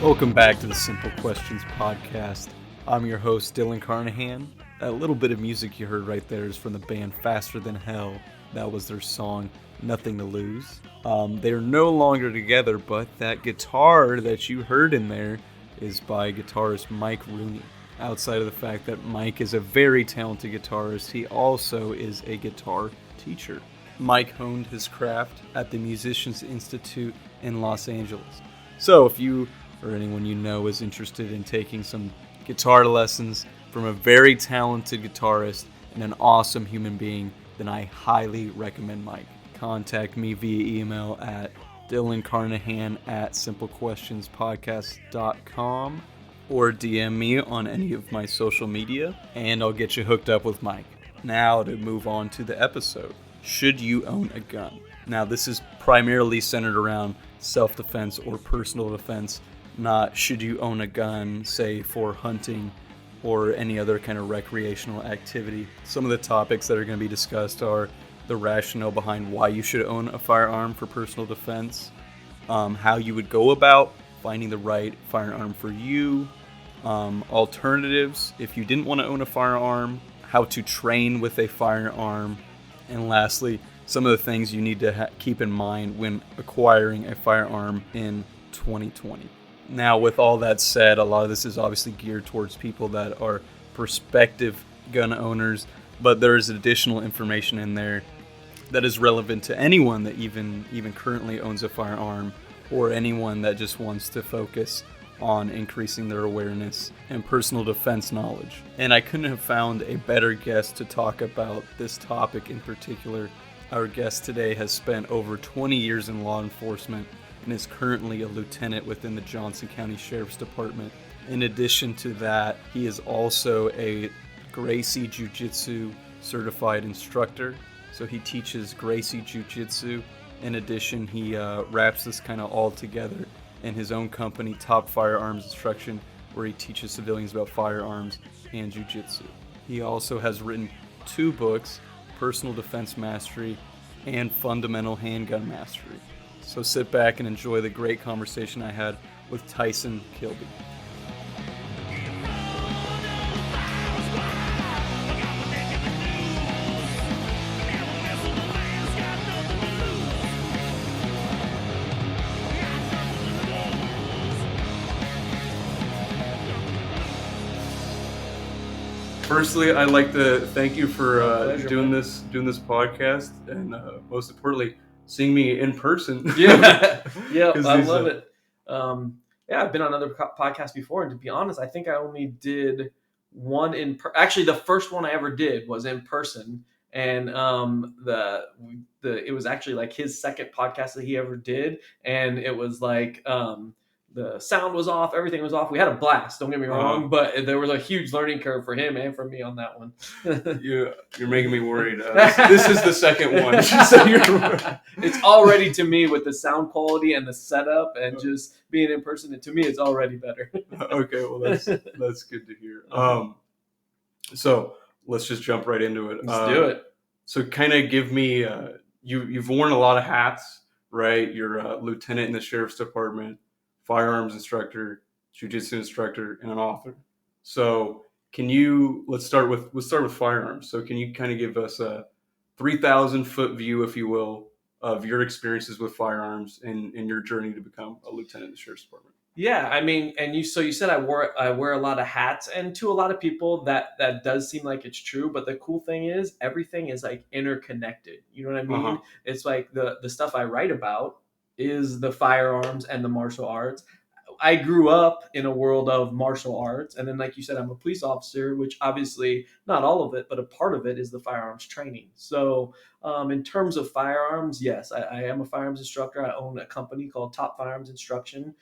Welcome back to the Simple Questions podcast. I'm your host, Dylan Carnahan. That little bit of music you heard right there is from the band Faster Than Hell. That was their song, Nothing to Lose. They're no longer together, but that guitar that you heard in there is by guitarist Mike Rooney. Outside of the fact that Mike is a very talented guitarist, he also is a guitar teacher. Mike honed his craft at the Musicians Institute in Los Angeles. So if you or anyone you know is interested in taking some guitar lessons from a very talented guitarist and an awesome human being, then I highly recommend Mike. Contact me via email at dylancarnahan@simplequestionspodcast.com or DM me on any of my social media, and I'll get you hooked up with Mike. Now to move on to the episode. Should you own a gun? Now this is primarily centered around self-defense or personal defense, not should you own a gun, say, for hunting or any other kind of recreational activity. Some of the topics that are going to be discussed are the rationale behind why you should own a firearm for personal defense, how you would go about finding the right firearm for you, alternatives if you didn't want to own a firearm, how to train with a firearm, and lastly, some of the things you need to keep in mind when acquiring a firearm in 2020. Now, with all that said, a lot of this is obviously geared towards people that are prospective gun owners, but there is additional information in there that is relevant to anyone that even currently owns a firearm, or anyone that just wants to focus on increasing their awareness and personal defense knowledge. And I couldn't have found a better guest to talk about this topic in particular. Our guest today has spent over 20 years in law enforcement and is currently a lieutenant within the Johnson County Sheriff's Department. In addition to that, he is also a Gracie Jujitsu certified instructor. So he teaches Gracie Jujitsu. In addition, he wraps this kind of all together in his own company, Top Firearms Instruction, where he teaches civilians about firearms and jujitsu. He also has written 2 books, Personal Defense Mastery and Fundamental Handgun Mastery. So sit back and enjoy the great conversation I had with Tyson Kilbey. Firstly, I'd like to thank you for doing this podcast, and most importantly, seeing me in person. Yeah, I love it. I've been on other podcasts before, and to be honest, I think I only did one actually, the first one I ever did was in person, and it was actually like his second podcast that he ever did, and it was like the sound was off, everything was off. We had a blast, don't get me wrong, but there was a huge learning curve for him and for me on that one. You're making me worried. This is the second one. So it's already, to me, with the sound quality and the setup and just being in person, to me, it's already better. Okay, well, that's good to hear. So let's just jump right into it. Let's do it. So kind of give me, you've worn a lot of hats, right? You're a lieutenant in the Sheriff's Department, firearms instructor, jiu-jitsu instructor, and an author. So let's start with firearms. So can you kind of give us a 3,000 foot view, if you will, of your experiences with firearms and your journey to become a lieutenant in the Sheriff's Department? Yeah, I mean, and you said I wear a lot of hats, and to a lot of people that does seem like it's true, but the cool thing is everything is like interconnected. You know what I mean? Uh-huh. It's like the stuff I write about is the firearms and the martial arts. I grew up in a world of martial arts, and then, like you said, I'm a police officer, which obviously not all of it, but a part of it is the firearms training. So in terms of firearms, yes, I am a firearms instructor. I own a company called Top Firearms Instruction,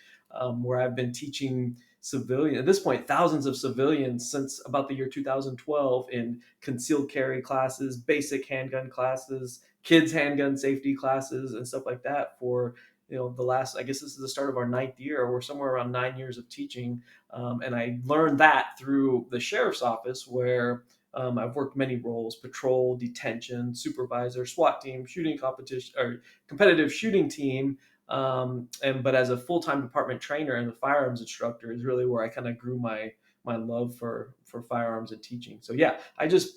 where I've been teaching civilians, at this point, thousands of civilians since about the year 2012 in concealed carry classes, basic handgun classes, kids handgun safety classes, and stuff like that for the last, I guess this is the start of our 9th year. We're somewhere around 9 years of teaching. And I learned that through the sheriff's office, where I've worked many roles: patrol, detention, supervisor, SWAT team, shooting competition, or competitive shooting team. But as a full-time department trainer and a firearms instructor is really where I kind of grew my love for firearms and teaching. So yeah, I just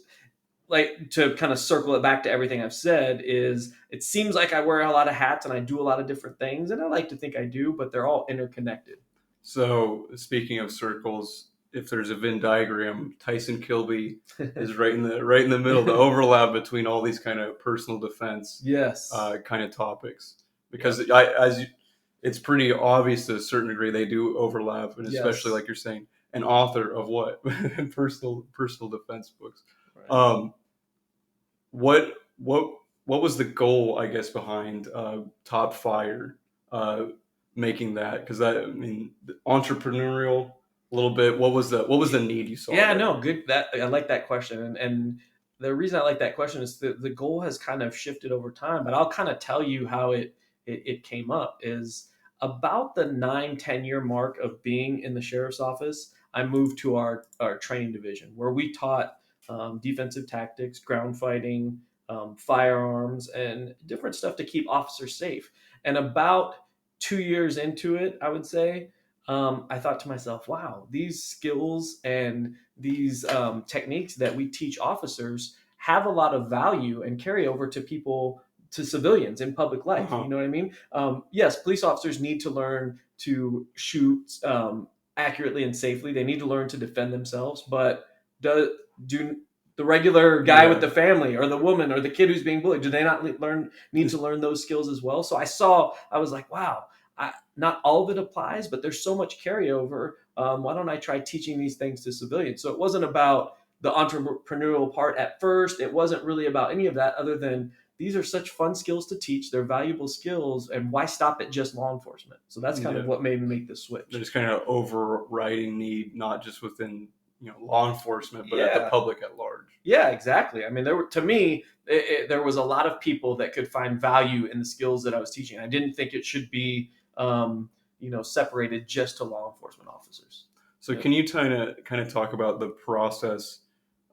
like to kind of circle it back to everything I've said is it seems like I wear a lot of hats and I do a lot of different things, and I like to think I do, but they're all interconnected. So speaking of circles, if there's a Venn diagram, Tyson Kilbey is right in the middle, the overlap between all these kind of personal defense Yes. kind of topics. Because it's pretty obvious to a certain degree they do overlap, and especially Yes. like you're saying, an author of what personal defense books. Right. What was the goal, I guess, behind Top Fire making that? Because I mean, entrepreneurial a little bit. What was the need you saw? Yeah, there? no, good. That I like that question, and the reason I like that question is the goal has kind of shifted over time. But I'll kind of tell you how it came up is about the 9-10 year mark of being in the sheriff's office. I moved to our training division where we taught defensive tactics, ground fighting, firearms, and different stuff to keep officers safe. And about 2 years into it, I would say, I thought to myself, wow, these skills and these techniques that we teach officers have a lot of value and carry over to people, to civilians in public life. Uh-huh. You know what I mean? Yes, police officers need to learn to shoot accurately and safely. They need to learn to defend themselves, but do the regular guy with the family or the woman or the kid who's being bullied, do they not need to learn those skills as well? So I was like, wow, not all of it applies, but there's so much carryover. Why don't I try teaching these things to civilians? So it wasn't about the entrepreneurial part at first. It wasn't really about any of that other than these are such fun skills to teach. They're valuable skills. And why stop at just law enforcement? So that's kind of what made me make the switch. There's kind of overriding need, not just within law enforcement, but at the public at large. Yeah, exactly. I mean, to me, there was a lot of people that could find value in the skills that I was teaching. I didn't think it should be separated just to law enforcement officers. So can you kind of talk about the process?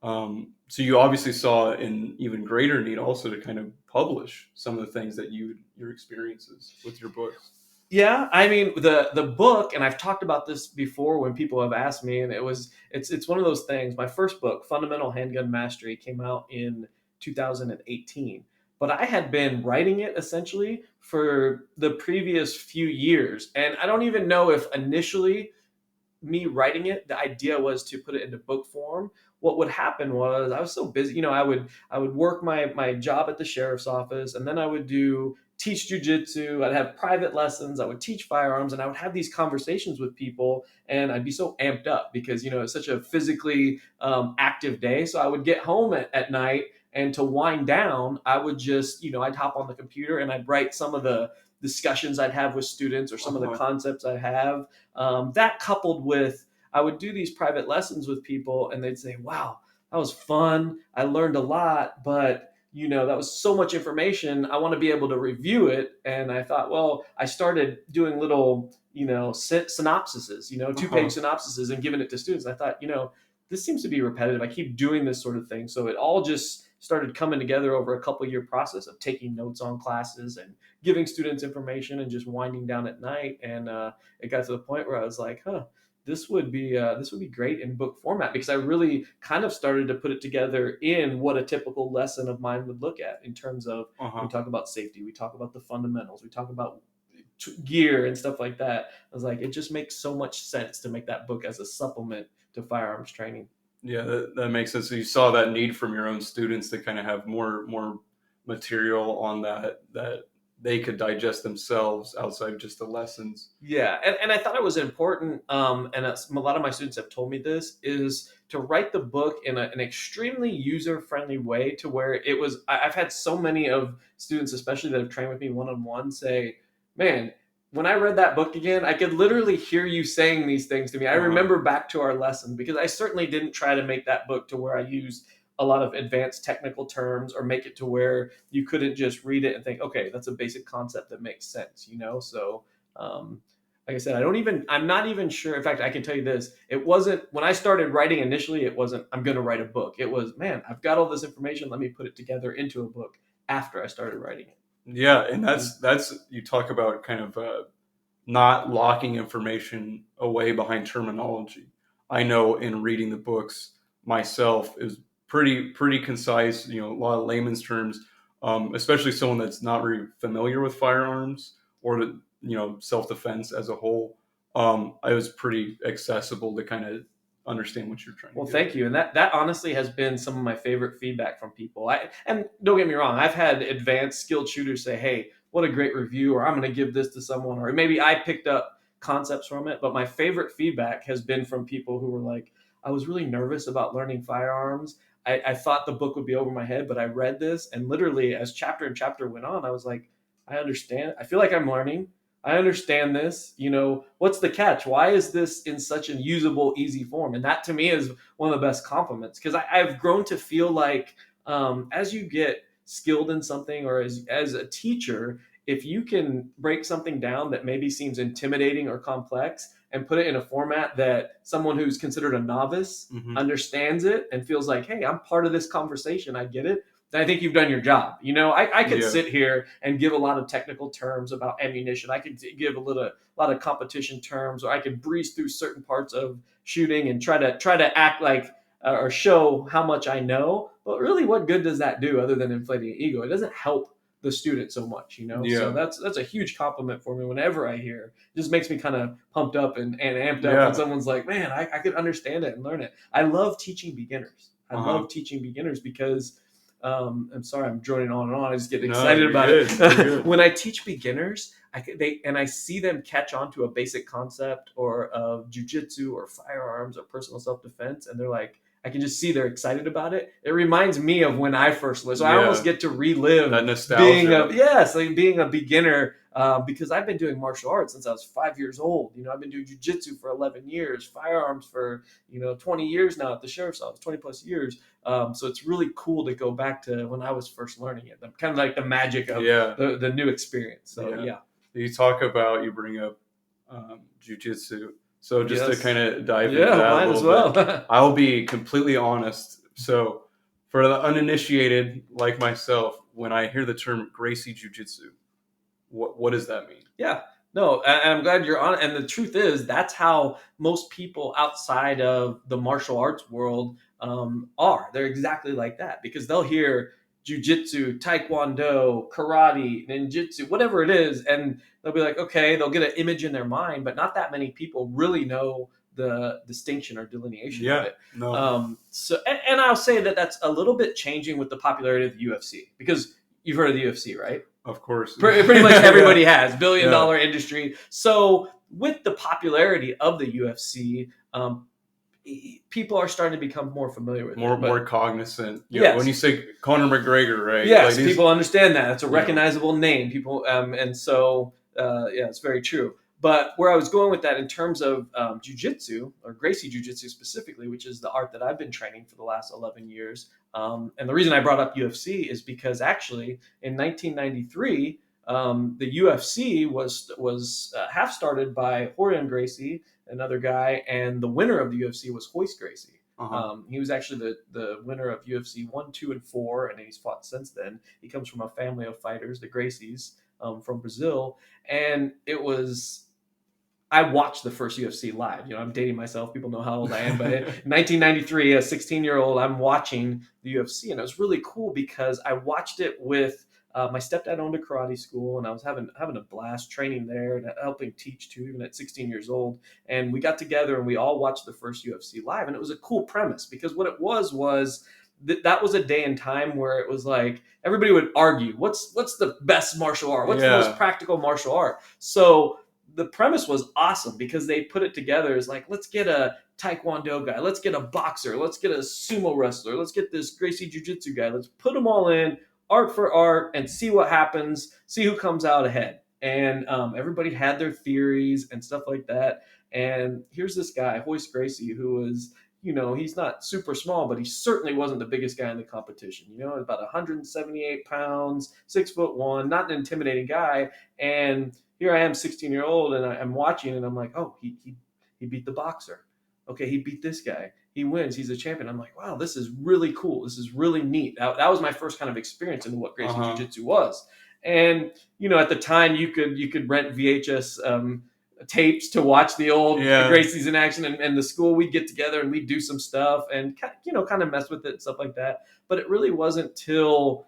So you obviously saw an even greater need also to kind of publish some of the things that your experiences with your books. Yeah, I mean the book, and I've talked about this before when people have asked me, and it's one of those things. My first book, Fundamental Handgun Mastery, came out in 2018. But I had been writing it essentially for the previous few years. And I don't even know if initially me writing it, the idea was to put it into book form. What would happen was I was so busy, I would work my job at the sheriff's office, and then I would teach jujitsu. I'd have private lessons. I would teach firearms, and I would have these conversations with people, and I'd be so amped up because it's such a physically active day. So I would get home at night, and to wind down, I would just I'd hop on the computer and I'd write some of the discussions I'd have with students or some of the concepts I have. That coupled with I would do these private lessons with people, and they'd say, "Wow, that was fun. I learned a lot, but." That was so much information. I want to be able to review it. And I thought, well, I started doing little, synopsises, 2-page synopsises and giving it to students. I thought, this seems to be repetitive. I keep doing this sort of thing. So it all just started coming together over a couple year process of taking notes on classes and giving students information and just winding down at night. And it got to the point where I was like, this would be great in book format, because I really kind of started to put it together in what a typical lesson of mine would look at in terms of we talk about safety, we talk about the fundamentals, we talk about gear and stuff like that. I was like, it just makes so much sense to make that book as a supplement to firearms training. Yeah, that makes sense. So you saw that need from your own students to kind of have more material on that they could digest themselves outside just the lessons. Yeah, and I thought it was important, and a lot of my students have told me this, is to write the book in an extremely user-friendly way to where it was, I've had so many of students, especially that have trained with me one-on-one, say, man, when I read that book again, I could literally hear you saying these things to me. I remember back to our lesson, because I certainly didn't try to make that book to where I used a lot of advanced technical terms or make it to where you couldn't just read it and think, okay, that's a basic concept that makes sense, So, like I said, I'm not even sure. In fact, I can tell you this. It wasn't, when I started writing initially, it wasn't, I'm going to write a book. It was, man, I've got all this information. Let me put it together into a book after I started writing it. Yeah, and that's you talk about kind of not locking information away behind terminology. I know in reading the books myself is pretty concise. You know, a lot of layman's terms, especially someone that's not very familiar with firearms or self defense as a whole. I was pretty accessible to kind of understand what you're trying to Well, do. thank you. And that honestly has been some of my favorite feedback from people. And don't get me wrong, I've had advanced skilled shooters say, "Hey, what a great review," or "I'm going to give this to someone," or maybe I picked up concepts from it. But my favorite feedback has been from people who were like, "I was really nervous about learning firearms. I thought the book would be over my head, but I read this, and literally as chapter and chapter went on, I was like, I understand. I feel like I'm learning. I understand this. What's the catch? Why is this in such a usable, easy form?" And that to me is one of the best compliments, because I've grown to feel like as you get skilled in something, or as a teacher, if you can break something down that maybe seems intimidating or complex and put it in a format that someone who's considered a novice understands it and feels like, hey, I'm part of this conversation, I get it, then I think you've done your job. I could sit here and give a lot of technical terms about ammunition. I could give a lot of competition terms, or I could breeze through certain parts of shooting and try to act like or show how much I know. But really, what good does that do other than inflating ego? It doesn't help the student so much. Yeah. So that's a huge compliment for me whenever I hear. It just makes me kind of pumped up and amped up Yeah. when someone's like, man, I could understand it and learn it. I love teaching beginners. I love teaching beginners because I'm sorry, I'm droning on and on. I just get excited about it. When I teach beginners, I see them catch on to a basic concept or of jujitsu or firearms or personal self-defense, and they're like, I can just see they're excited about it. It reminds me of when I first learned. So I almost get to relive that nostalgia. Being a beginner, because I've been doing martial arts since I was 5 years old. I've been doing jujitsu for 11 years, firearms for 20 years now at the sheriff's office, 20 plus years. So it's really cool to go back to when I was first learning it. Kind of like the magic of the new experience. So You bring up jujitsu. So just to kind of dive into that might a little bit, I'll be completely honest. So for the uninitiated like myself, when I hear the term Gracie Jujitsu, what does that mean? Yeah. No, and I'm glad you're on. And the truth is, that's how most people outside of the martial arts world are. They're exactly like that, because they'll hear jujitsu, taekwondo, karate, ninjutsu, whatever it is, and they'll be like, okay, they'll get an image in their mind, but not that many people really know the distinction or delineation of it. No. And I'll say that that's a little bit changing with the popularity of the UFC, because you've heard of the UFC, right? Of course. Pretty much everybody has. Billion-dollar industry. So with the popularity of the UFC, people are starting to become more familiar with it. More cognizant. Yes. When you say Conor McGregor, right? Yes, people understand that. It's a recognizable name. People, and so, it's very true. But where I was going with that in terms of jiu-jitsu, or Gracie Jujitsu specifically, which is the art that I've been training for the last 11 years, and the reason I brought up UFC is because actually in 1993, the UFC was half started by Rorion Gracie, another guy, and the winner of the UFC was Royce Gracie. He was actually the winner of UFC 1, 2, and 4, and he's fought since then. He comes from a family of fighters, the Gracies, from Brazil, and I watched the first UFC live. I'm dating myself. People know how old I am. But in 1993, a 16-year-old, I'm watching the UFC. And it was really cool because I watched it with my stepdad owned a karate school, and I was having a blast training there and helping teach too, even at 16 years old. And we got together and we all watched the first UFC live. And it was a cool premise, because what it was that was a day and time where it was like everybody would argue, what's the best martial art? What's the most practical martial art? So the premise was awesome, because they put it together as like, let's get a taekwondo guy, let's get a boxer, let's get a sumo wrestler, let's get this Gracie Jiu-Jitsu guy, let's put them all in, art for art, and see what happens, see who comes out ahead. And everybody had their theories and stuff like that. And here's this guy, Royce Gracie, who was, he's not super small, but he certainly wasn't the biggest guy in the competition. About 178 pounds, 6'1", not an intimidating guy. And here I am, 16-year-old, and I'm watching, and I'm like, oh, he beat the boxer. Okay, he beat this guy. He wins. He's a champion. I'm like, wow, this is really cool. This is really neat. That was my first kind of experience into what Gracie Jiu-Jitsu was. And at the time you could rent VHS tapes to watch the old Gracie's in action, and the school, we'd get together and we'd do some stuff and kind of mess with it and stuff like that. But it really wasn't till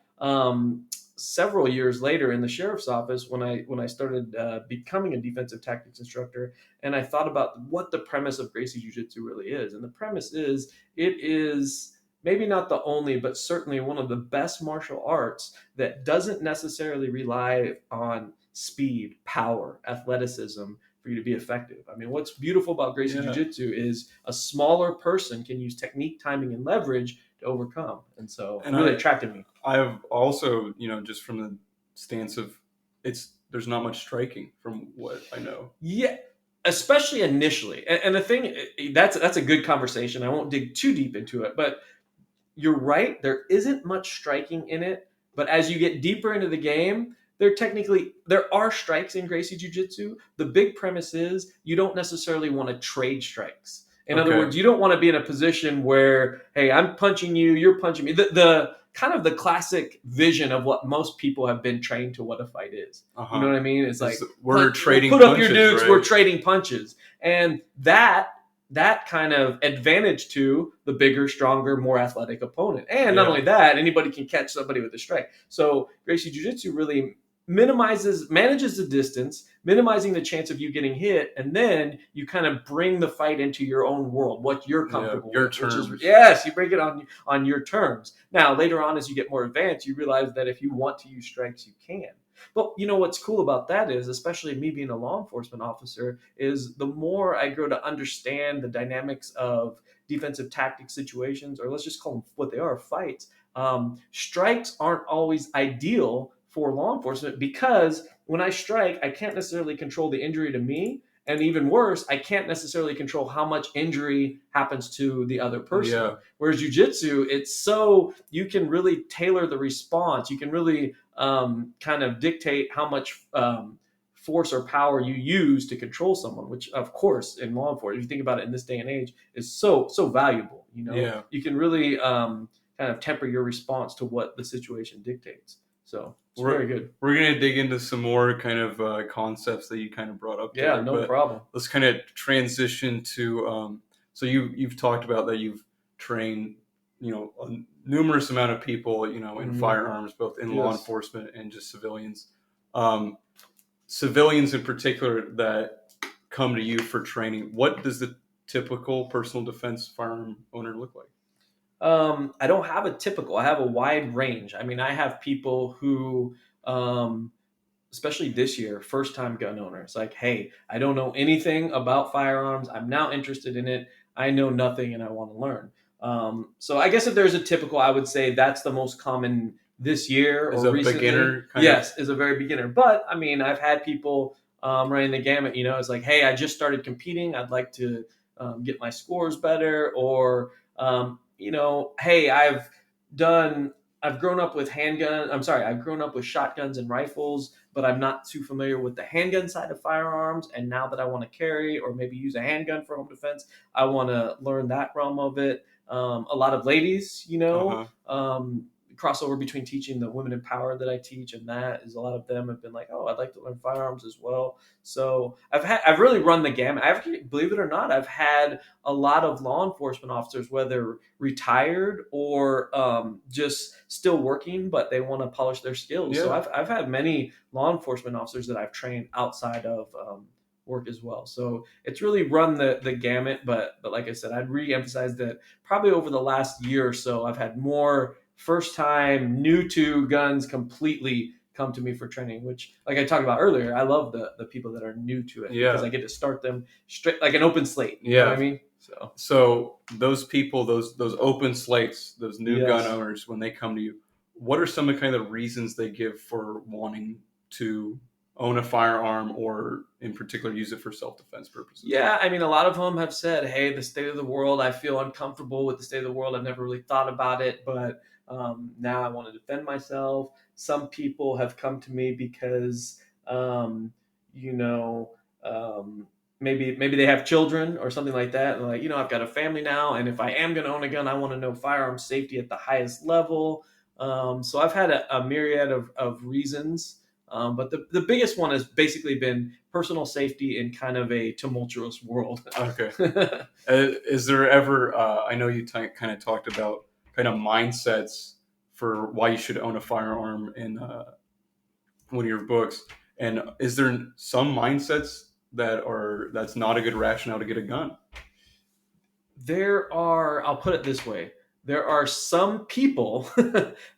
several years later in the sheriff's office when I started becoming a defensive tactics instructor, and I thought about what the premise of Gracie Jujitsu really is. And the premise is, it is maybe not the only, but certainly one of the best martial arts that doesn't necessarily rely on speed, power, athleticism for you to be effective. I mean, what's beautiful about Gracie Jiu-Jitsu is a smaller person can use technique, timing, and leverage to overcome. And so it really attracted me. I've also, just from the stance of there's not much striking from what I know. Yeah, especially initially. And the thing, that's a good conversation. I won't dig too deep into it, but you're right. There isn't much striking in it. But as you get deeper into the game, there are strikes in Gracie Jiu-Jitsu. The big premise is you don't necessarily want to trade strikes. In other words, you don't want to be in a position where, hey, I'm punching you, you're punching me. The kind of the classic vision of what most people have been trained to what a fight is. You know what I mean? It's like, we're trading put punches, up your nukes, right? We're trading punches. And that kind of advantage to the bigger, stronger, more athletic opponent. And not only that, anybody can catch somebody with a strike. So Gracie Jiu-Jitsu really manages the distance, minimizing the chance of you getting hit, and then you kind of bring the fight into your own world, what you're comfortable with. Your terms. You break it on your terms. Now, later on, as you get more advanced, you realize that if you want to use strikes, you can. But what's cool about that is, especially me being a law enforcement officer, is the more I grow to understand the dynamics of defensive tactics situations, or let's just call them what they are, fights. Strikes aren't always ideal for law enforcement, because when I strike, I can't necessarily control the injury to me. And even worse, I can't necessarily control how much injury happens to the other person. Yeah. Whereas jiu-jitsu, it's so you can really tailor the response. You can really kind of dictate how much force or power you use to control someone, which, of course, in law enforcement, if you think about it in this day and age, is so valuable. You can really kind of temper your response to what the situation dictates. So it's very good. We're going to dig into some more kind of concepts that you kind of brought up. Yeah, no problem. Let's kind of transition to, so you've talked about that you've trained, a numerous amount of people, in firearms, both in law enforcement and just civilians. Civilians in particular that come to you for training, what does the typical personal defense firearm owner look like? I don't have a typical. I have a wide range. I mean, I have people who, especially this year, first-time gun owners, like, hey, I don't know anything about firearms. I'm now interested in it. I know nothing, and I want to learn. So I guess if there's a typical, I would say that's the most common this year or recently. Beginner? Yes, is a very beginner. But, I mean, I've had people running the gamut. It's like, hey, I just started competing. I'd like to get my scores better, or hey, I've grown up with I've grown up with shotguns and rifles, but I'm not too familiar with the handgun side of firearms. And now that I want to carry or maybe use a handgun for home defense, I want to learn that realm of it. A lot of ladies, crossover between teaching the women in power that I teach, and that is a lot of them have been like, oh, I'd like to learn firearms as well. So I've really run the gamut. Believe it or not, I've had a lot of law enforcement officers, whether retired or just still working, but they want to polish their skills. Yeah. So I've had many law enforcement officers that I've trained outside of work as well. So it's really run the gamut. But like I said, I'd re-emphasize that probably over the last year or so, I've had more first time new to guns completely come to me for training, which, like I talked about earlier, I love the people that are new to it because I get to start them straight like an open slate. You know what I mean? So those people, those open slates, those new gun owners, when they come to you, what are some of the kind of reasons they give for wanting to own a firearm or in particular use it for self-defense purposes? Yeah, I mean, a lot of them have said, hey, the state of the world, I feel uncomfortable with the state of the world. I've never really thought about it, but now I want to defend myself. Some people have come to me because, maybe they have children or something like that. And like, I've got a family now, and if I am going to own a gun, I want to know firearm safety at the highest level. So I've had a myriad of reasons But the biggest one has basically been personal safety in kind of a tumultuous world. Okay. Is there ever, I know you kind of talked about kind of mindsets for why you should own a firearm in one of your books. And is there some mindsets that's not a good rationale to get a gun? I'll put it this way. There are some people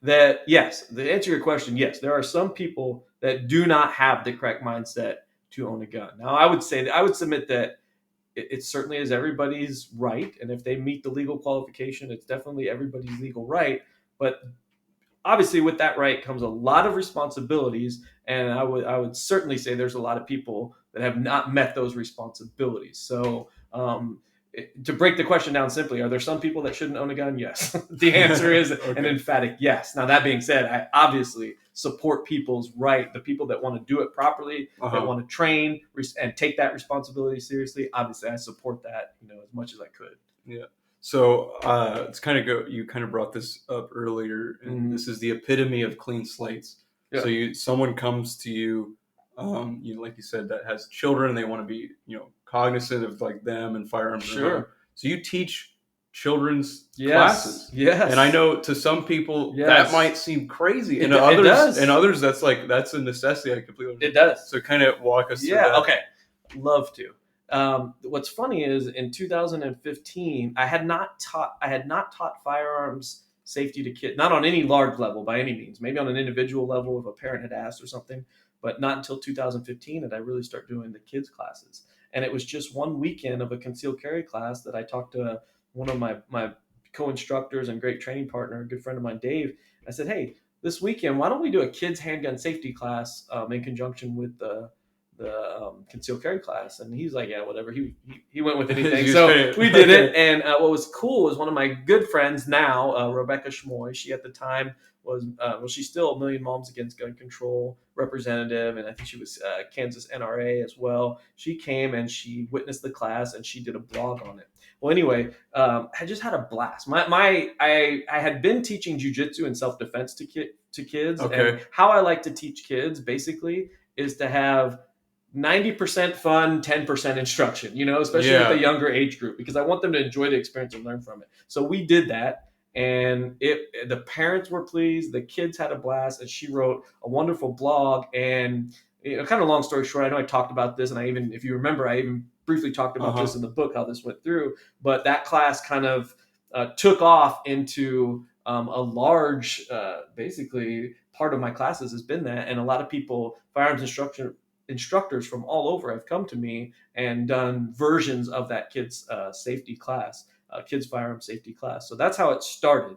that, yes, the answer to your question, yes, there are some people that do not have the correct mindset to own a gun. Now, I would submit that it certainly is everybody's right. And if they meet the legal qualification, it's definitely everybody's legal right. But obviously with that right comes a lot of responsibilities. And I would certainly say there's a lot of people that have not met those responsibilities. So, to break the question down simply, are there some people that shouldn't own a gun? Yes. The answer is Okay. an emphatic yes. Now, that being said, I obviously support people's right, the people that want to do it properly, that want to train and take that responsibility seriously. Obviously, I support that, as much as I could. Yeah. So it's you kind of brought this up earlier, and this is the epitome of clean slates. Yeah. So someone comes to you, like you said, that has children, they want to be, cognizant of like them and firearms. Sure. So you teach children's Yes. classes. Yes. And I know to some people that might seem crazy, and others that's a necessity. I completely understand. It does. So kind of walk us through that. Yeah. Okay. Love to. What's funny is in 2015, I had not taught firearms safety to kids, not on any large level by any means, maybe on an individual level if a parent had asked or something, but not until 2015 did I really start doing the kids classes. And it was just one weekend of a concealed carry class that I talked to one of my co-instructors and great training partner, a good friend of mine, Dave. I said, hey, this weekend, why don't we do a kids handgun safety class in conjunction with the concealed carry class? And he's like, yeah, whatever. He went with anything. So we did it. And what was cool was one of my good friends now, Rebecca Schmoy. She at the time was she's still a Million Moms Against Gun Control representative, and I think she was Kansas NRA as well. She came and she witnessed the class and she did a blog on it. Well, anyway, I just had a blast. I had been teaching jujitsu and self-defense to kids. Okay. And how I like to teach kids basically is to have 90% fun, 10% instruction, especially with the younger age group, because I want them to enjoy the experience and learn from it. So we did that, and the parents were pleased, the kids had a blast, and she wrote a wonderful blog. And kind of long story short, I know I talked about this, and if you remember, I even briefly talked about this in the book, how this went through. But that class kind of took off into a large, basically part of my classes has been that, and a lot of people, firearms instructors from all over have come to me and done versions of that kids safety class, kids firearm safety class. So that's how it started.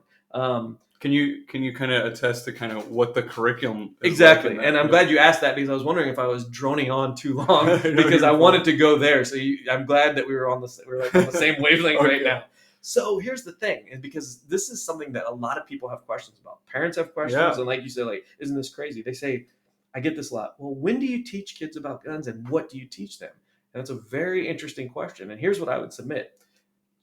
Can you kind of attest to kind of what the curriculum is? Exactly. Like, and I'm glad you asked that, because I was wondering if I was droning on too long because I wanted to go there. So I'm glad that we were on the same wavelength right now. So here's the thing, and because this is something that a lot of people have questions about. Parents have questions, and like you said, isn't this crazy? They say, I get this a lot. Well, when do you teach kids about guns, and what do you teach them? And that's a very interesting question. And here's what I would submit.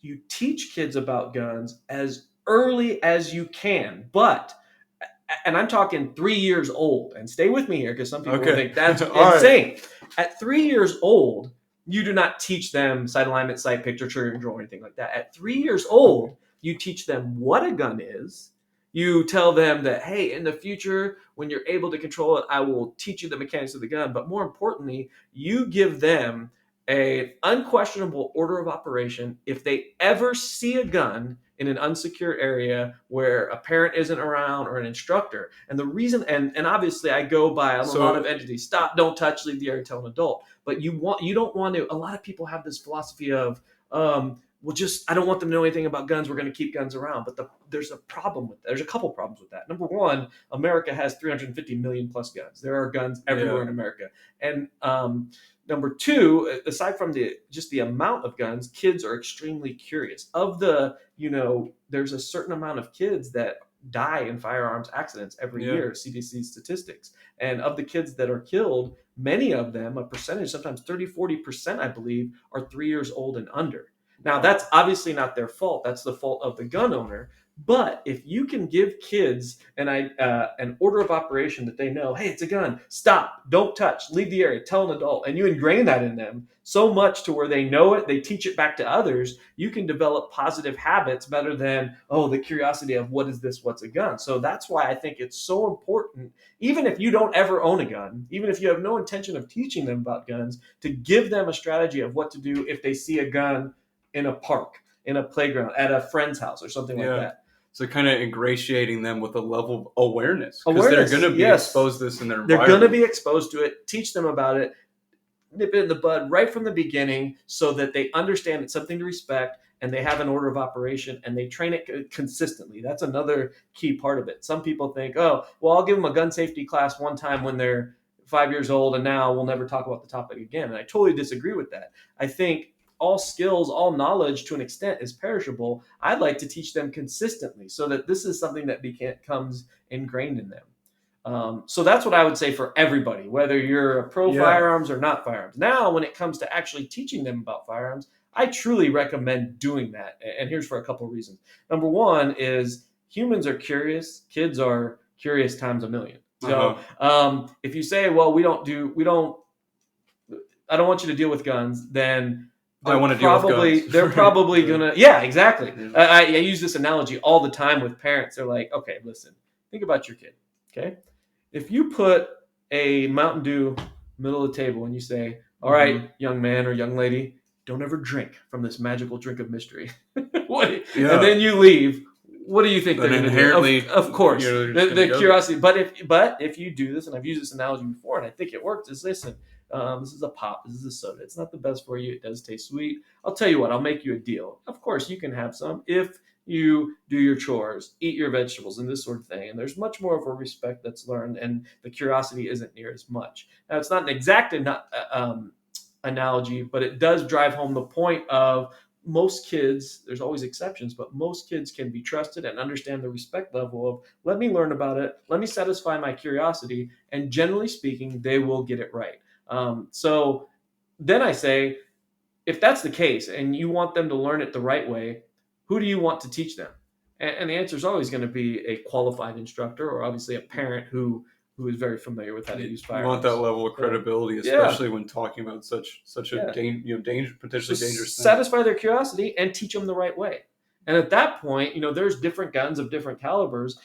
You teach kids about guns as early as you can, and I'm talking 3 years old, and stay with me here because some people think that's insane. Right. At 3 years old, you do not teach them sight alignment, sight picture, trigger control, or anything like that. At 3 years old, you teach them what a gun is. You tell them that, hey, in the future, when you're able to control it, I will teach you the mechanics of the gun. But more importantly, you give them an unquestionable order of operation if they ever see a gun in an unsecure area where a parent isn't around or an instructor. And the reason, and obviously I go by a lot of entities, stop, don't touch, leave the area, tell an adult. But you don't want to, a lot of people have this philosophy of, I don't want them to know anything about guns. We're going to keep guns around. But there's a problem with that. There's a couple problems with that. Number one, America has 350 million plus guns. There are guns everywhere in America. And number two, aside from the amount of guns, kids are extremely curious. There's a certain amount of kids that die in firearms accidents every year, CDC statistics. And of the kids that are killed, many of them, a percentage, sometimes 30-40%, I believe, are 3 years old and under. Now, that's obviously not their fault. That's the fault of the gun owner. But if you can give kids an order of operation that they know, hey, it's a gun, stop, don't touch, leave the area, tell an adult, and you ingrain that in them so much to where they know it, they teach it back to others, you can develop positive habits better than, oh, the curiosity of what is this, what's a gun. So that's why I think it's so important, even if you don't ever own a gun, even if you have no intention of teaching them about guns, to give them a strategy of what to do if they see a gun in a park, in a playground, at a friend's house, or something like that. So kind of ingratiating them with a level of awareness. Because they're going to be exposed to this in their environment. They're going to be exposed to it. Teach them about it. Nip it in the bud right from the beginning so that they understand it's something to respect and they have an order of operation and they train it consistently. That's another key part of it. Some people think, oh, well, I'll give them a gun safety class one time when they're 5 years old and now we'll never talk about the topic again. And I totally disagree with that. I think all skills, all knowledge to an extent is perishable. I'd like to teach them consistently so that this is something that becomes ingrained in them. So that's what I would say for everybody, whether you're a pro firearms or not firearms. Now, when it comes to actually teaching them about firearms, I truly recommend doing that. And here's for a couple of reasons. Number one is humans are curious. Kids are curious times a million. So if you say, well, I don't want you to deal with guns, then I want to deal with guns. They're probably gonna. Yeah, exactly. I use this analogy all the time with parents. They're like, okay, listen, think about your kid. Okay, if you put a Mountain Dew middle of the table and you say, all right, young man or young lady, don't ever drink from this magical drink of mystery. And then you leave. What do you think they're going to do? Of course, the curiosity. But if you do this, and I've used this analogy before, and I think it works, is listen. This is a pop. This is a soda. It's not the best for you. It does taste sweet. I'll tell you what. I'll make you a deal. Of course, you can have some if you do your chores, eat your vegetables, and this sort of thing. And there's much more of a respect that's learned, and the curiosity isn't near as much. Now, it's not an exact analogy, but it does drive home the point of most kids, there's always exceptions, but most kids can be trusted and understand the respect level of, let me learn about it, let me satisfy my curiosity, and generally speaking, they will get it right. So then I say, if that's the case and you want them to learn it the right way, who do you want to teach them? And the answer is always going to be a qualified instructor, or obviously a parent who is very familiar with how to use firearms. You want that level of credibility, especially when talking about such a potentially dangerous thing. Satisfy their curiosity and teach them the right way. And at that point, there's different guns of different calibers.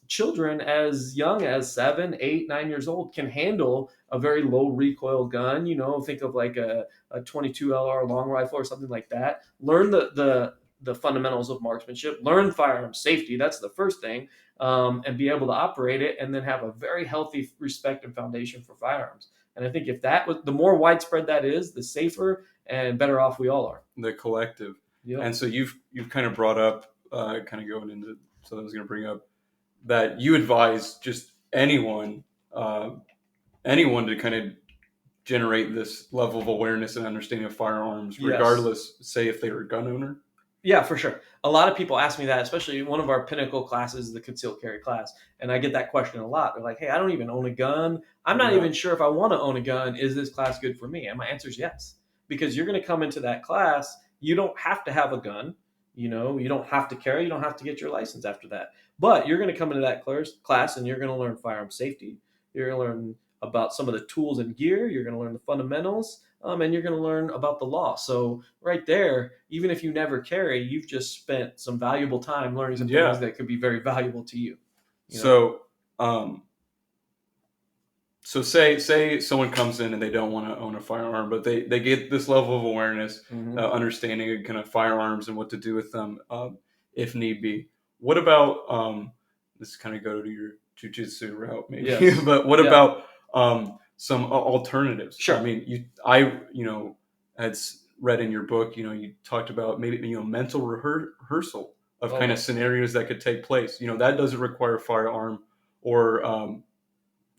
Children as young as 7, 8, 9 years old can handle a very low recoil gun. Think of like a 22 LR long rifle or something like that. Learn the fundamentals of marksmanship. Learn firearm safety. That's the first thing. And be able to operate it, and then have a very healthy respect and foundation for firearms. And I think if the more widespread that is, the safer and better off we all are. The collective. Yep. And so you've kind of brought up, kind of going into something I was going to bring up, that you advise just anyone to kind of generate this level of awareness and understanding of firearms, regardless, say if they were a gun owner. Yeah, for sure. A lot of people ask me that, especially one of our pinnacle classes, the Conceal Carry class. And I get that question a lot. They're like, hey, I don't even own a gun. I'm not even sure if I want to own a gun. Is this class good for me? And my answer is yes. Because you're going to come into that class. You don't have to have a gun. You don't have to carry. You don't have to get your license after that. But you're going to come into that class and you're going to learn firearm safety. You're going to learn about some of the tools and gear. You're going to learn the fundamentals. And you're going to learn about the law. So right there, even if you never carry, you've just spent some valuable time learning some things that could be very valuable to you. So say someone comes in and they don't want to own a firearm, but they get this level of awareness, understanding kind of firearms and what to do with them if need be. What about, this kind of go to your jujitsu route maybe, but what about some alternatives? Sure. I mean, I had read in your book, you talked about maybe, mental rehearsal of kind of scenarios that could take place. That doesn't require a firearm or,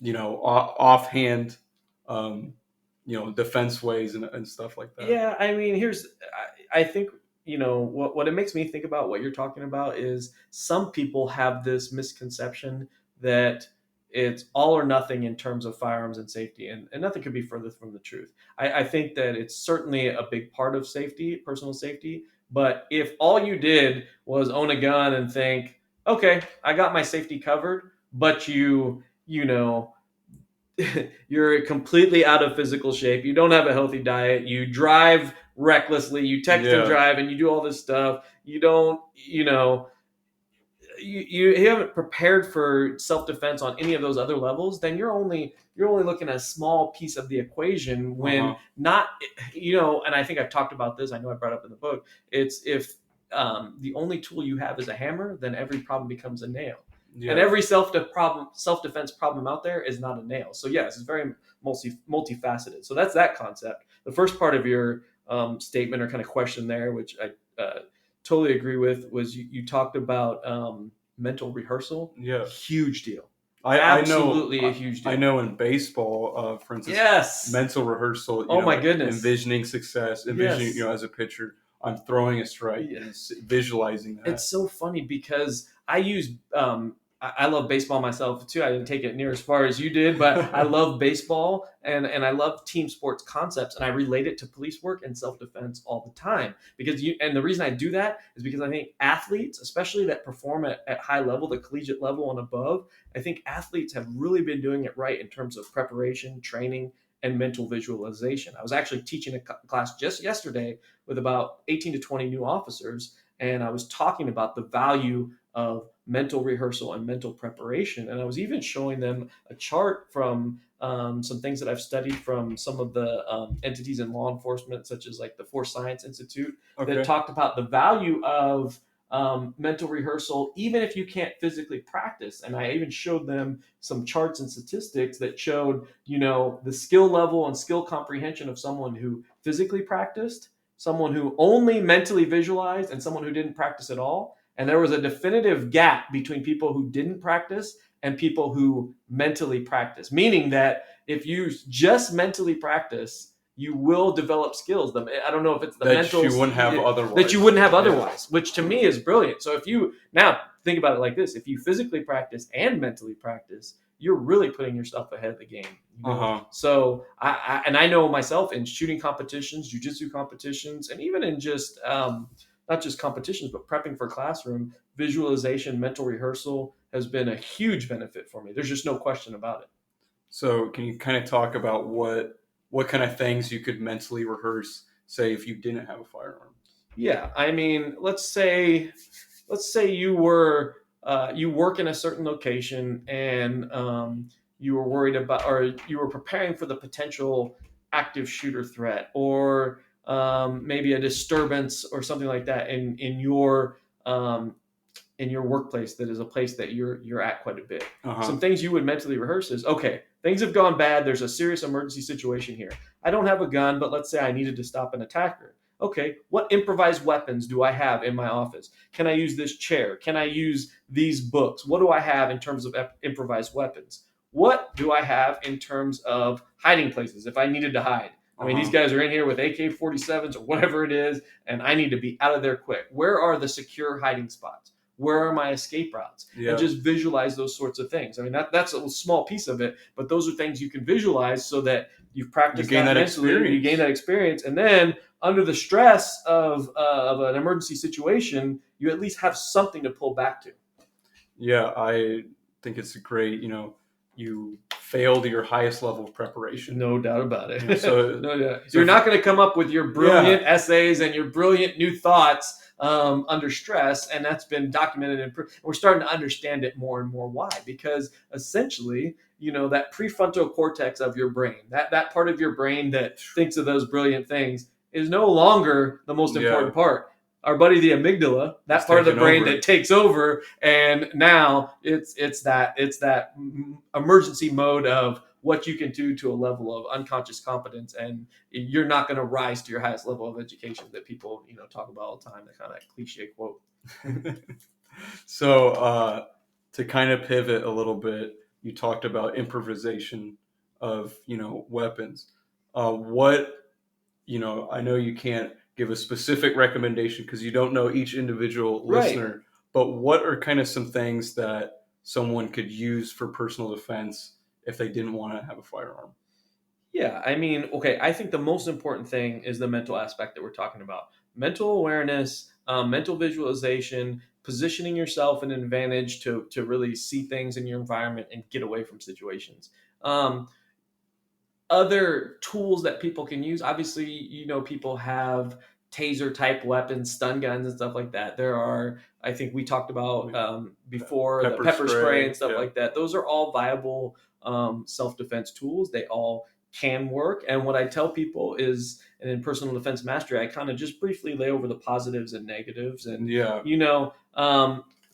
offhand, defense ways and stuff like that. Yeah. I mean, I think, what it makes me think about what you're talking about is some people have this misconception that it's all or nothing in terms of firearms and safety, and nothing could be further from the truth. I think that it's certainly a big part of safety, personal safety. But if all you did was own a gun and think, okay, I got my safety covered, but you know, you're completely out of physical shape, you don't have a healthy diet, you drive recklessly, you text and drive, and you do all this stuff, you don't, you haven't prepared for self-defense on any of those other levels, then you're only looking at a small piece of the equation when not, and I think I've talked about this, I know I brought it up in the book, it's if the only tool you have is a hammer, then every problem becomes a nail. And every self-defense problem out there is not a nail. So yes, it's very multifaceted. So that's that concept. The first part of your statement or kind of question there, which I totally agree with, was you talked about mental rehearsal. Yeah. Huge deal. Absolutely a huge deal. I know in baseball, for instance, mental rehearsal. My goodness. Envisioning success, as a pitcher, I'm throwing a strike and visualizing that. It's so funny because I use I love baseball myself too. I didn't take it near as far as you did, but I love baseball and I love team sports concepts, and I relate it to police work and self-defense all the time. And the reason I do that is because I think athletes, especially that perform at high level, the collegiate level and above, I think athletes have really been doing it right in terms of preparation, training, and mental visualization. I was actually teaching a class just yesterday with about 18 to 20 new officers, and I was talking about the value of mental rehearsal and mental preparation. And I was even showing them a chart from some things that I've studied from some of the entities in law enforcement, such as like the Force Science Institute, that talked about the value of mental rehearsal, even if you can't physically practice. And I even showed them some charts and statistics that showed, the skill level and skill comprehension of someone who physically practiced, someone who only mentally visualized, and someone who didn't practice at all. And there was a definitive gap between people who didn't practice and people who mentally practice, meaning that if you just mentally practice, you will develop skills. I don't know if it's the mental that you wouldn't have otherwise. That you wouldn't have otherwise, which to me is brilliant. So if you now think about it like this, if you physically practice and mentally practice, you're really putting yourself ahead of the game. So I know myself in shooting competitions, jujitsu competitions, and even in just not just competitions, but prepping for classroom, visualization, mental rehearsal has been a huge benefit for me. There's just no question about it. So can you kind of talk about what kind of things you could mentally rehearse, say, if you didn't have a firearm? Yeah, I mean, let's say you work in a certain location and you were worried about, or you were preparing for the potential active shooter threat, or maybe a disturbance or something like that in your workplace, that is a place that you're at quite a bit. Some things you would mentally rehearse is, okay, things have gone bad. There's a serious emergency situation here. I don't have a gun, but let's say I needed to stop an attacker. Okay, what improvised weapons do I have in my office? Can I use this chair? Can I use these books? What do I have in terms of improvised weapons? What do I have in terms of hiding places if I needed to hide? I mean, these guys are in here with AK-47s or whatever it is, and I need to be out of there quick. Where are the secure hiding spots? Where are my escape routes? And just visualize those sorts of things. I mean, that's a small piece of it, but those are things you can visualize so that you've practiced that mentally. You gain that experience, and then under the stress of an emergency situation, you at least have something to pull back to. Yeah, I think it's a great, you failed your highest level of preparation. No doubt about it. So you're not going to come up with your brilliant essays and your brilliant new thoughts under stress, and that's been documented, and we're starting to understand it more and more. Why? Because essentially, that prefrontal cortex of your brain, that part of your brain that thinks of those brilliant things, is no longer the most important part. Our buddy the amygdala, that part of the brain that takes over, and now it's that emergency mode of what you can do to a level of unconscious competence, and you're not going to rise to your highest level of education that people talk about all the time. That kind of cliche quote. So to kind of pivot a little bit, you talked about improvisation of weapons. I know you can't give a specific recommendation because you don't know each individual listener, but what are kind of some things that someone could use for personal defense if they didn't want to have a firearm? Yeah, I mean, okay, I think the most important thing is the mental aspect that we're talking about. Mental awareness, mental visualization, positioning yourself in an advantage to really see things in your environment and get away from situations. Um, Other tools that people can use, obviously, people have taser type weapons, stun guns, and stuff like that. There are, I think we talked about before, the pepper spray and stuff like that. Those are all viable self defense tools. They all can work. And what I tell people is, and in personal defense mastery, I kind of just briefly lay over the positives and negatives. And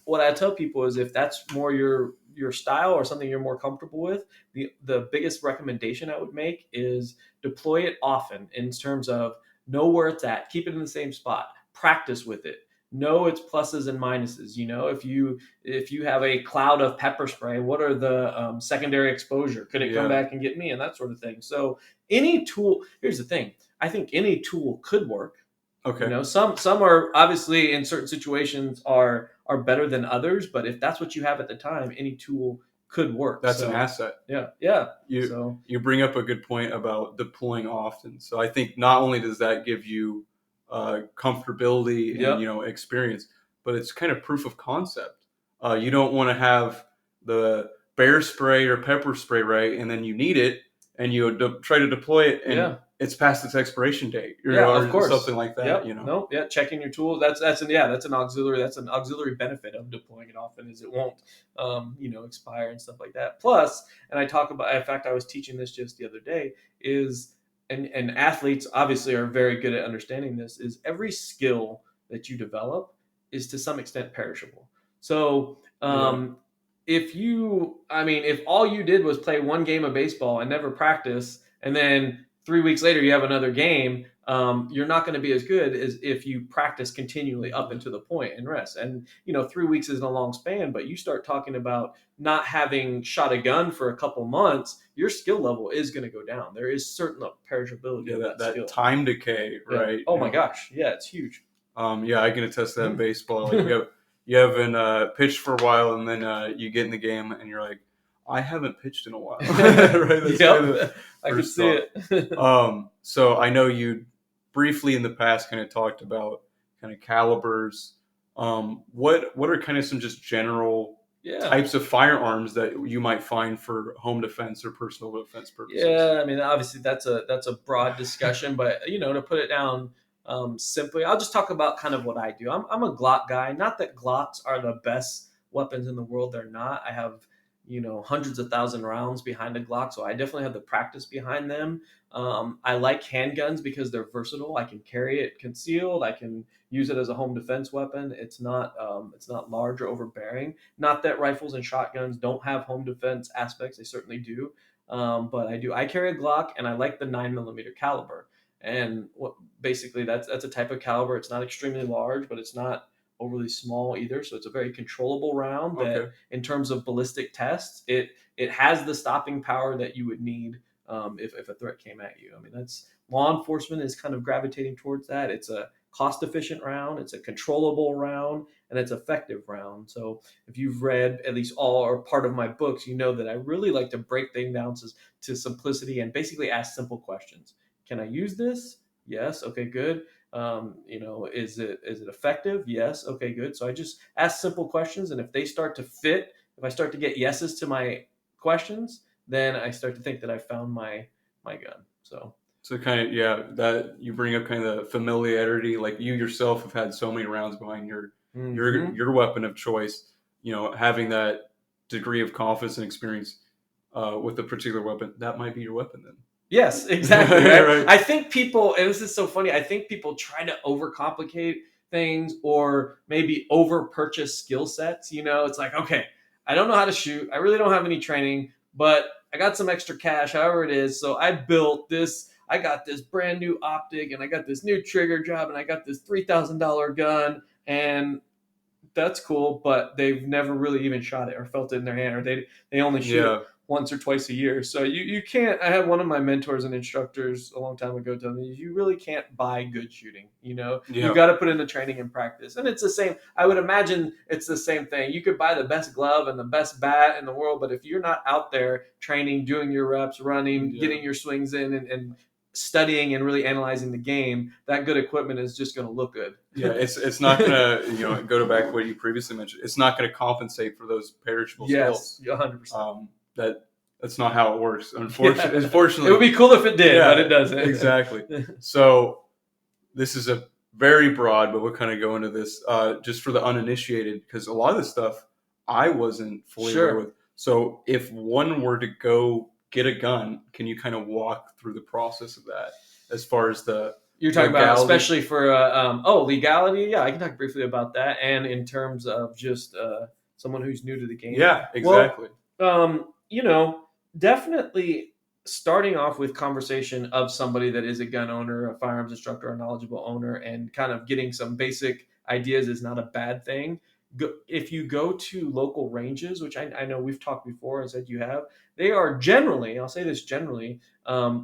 what I tell people is, if that's more your style or something you're more comfortable with, the biggest recommendation I would make is deploy it often, in terms of know where it's at, keep it in the same spot, practice with it, know its pluses and minuses. If you have a cloud of pepper spray, what are the secondary exposure? Could it come back and get me, and that sort of thing. So any tool, here's the thing, I think any tool could work. Okay. Some are obviously in certain situations are better than others, but if that's what you have at the time, any tool could work. That's an asset. Yeah. You bring up a good point about deploying often. So I think not only does that give you comfortability and experience, but it's kind of proof of concept. You don't want to have the bear spray or pepper spray, right? And then you need it, and you try to deploy it, and it's past its expiration date, of course, something like that. Checking your tools. That's an auxiliary benefit of deploying it often, is it won't expire and stuff like that. Plus, and I talk about, in fact, I was teaching this just the other day, is and athletes obviously are very good at understanding this, is every skill that you develop is to some extent perishable. So if all you did was play one game of baseball and never practice, and then 3 weeks later you have another game, you're not going to be as good as if you practice continually up until the point and rest. And 3 weeks isn't a long span, but you start talking about not having shot a gun for a couple months, your skill level is going to go down. There is certain perishability of that skill. Time decay, right? Oh my gosh, it's huge. I can attest to that in baseball. You haven't pitched for a while, and then you get in the game, and you're like, I haven't pitched in a while. Right? I can see it. So I know you briefly in the past kind of talked about kind of calibers. What are kind of some just general types of firearms that you might find for home defense or personal defense purposes? Yeah, I mean, obviously that's a broad discussion, but to put it down simply, I'll just talk about kind of what I do. I'm a Glock guy. Not that Glocks are the best weapons in the world. They're not. I have hundreds of thousand rounds behind a Glock, so I definitely have the practice behind them. I like handguns because they're versatile. I can carry it concealed. I can use it as a home defense weapon. It's not large or overbearing. Not that rifles and shotguns don't have home defense aspects. They certainly do. But I carry a Glock, and I like the 9mm caliber. And basically that's a type of caliber. It's not extremely large, but it's not overly small either. So it's a very controllable round that, in terms of ballistic tests, it has the stopping power that you would need if a threat came at you. I mean, that's law enforcement is kind of gravitating towards that. It's a cost efficient round, it's a controllable round, and it's effective round. So if you've read at least all or part of my books, you know that I really like to break things down to simplicity and basically ask simple questions. Can I use this? Yes. Okay, good. Is it effective? Yes. Okay, good. So I just ask simple questions, and if they start to fit, if I start to get yeses to my questions, then I start to think that I found my gun. So kind of that you bring up kind of the familiarity, like you yourself have had so many rounds behind your weapon of choice. Having that degree of confidence and experience with a particular weapon, that might be your weapon then. Yes, exactly. Right? Right. I think people, and this is so funny, I think people try to overcomplicate things or maybe over purchase skill sets. It's like, okay, I don't know how to shoot. I really don't have any training, but I got some extra cash, however it is. So I built this. I got this brand new optic, and I got this new trigger job, and I got this $3,000 gun, and that's cool, but they've never really even shot it or felt it in their hand, or they only shoot it once or twice a year. So you can't. I had one of my mentors and instructors a long time ago tell me you really can't buy good shooting. You've got to put in the training and practice. And it's the same. I would imagine it's the same thing. You could buy the best glove and the best bat in the world, but if you're not out there training, doing your reps, running, getting your swings in, and studying and really analyzing the game, that good equipment is just going to look good. Yeah, it's not going to go back to what you previously mentioned. It's not going to compensate for those perishable skills. Yes, 100%. That's not how it works. Unfortunately, it would be cool if it did, but it doesn't. Exactly. So this is a very broad, but we'll kind of go into this just for the uninitiated, because a lot of this stuff I wasn't fully aware with. So if one were to go get a gun, can you kind of walk through the process of that as far as the you're talking legality? About especially for legality? Yeah, I can talk briefly about that, and in terms of just someone who's new to the game. Yeah, exactly. Well, definitely starting off with conversation of somebody that is a gun owner, a firearms instructor, a knowledgeable owner, and kind of getting some basic ideas is not a bad thing. If you go to local ranges, which I know we've talked before and said you have, they are generally, I'll say this generally,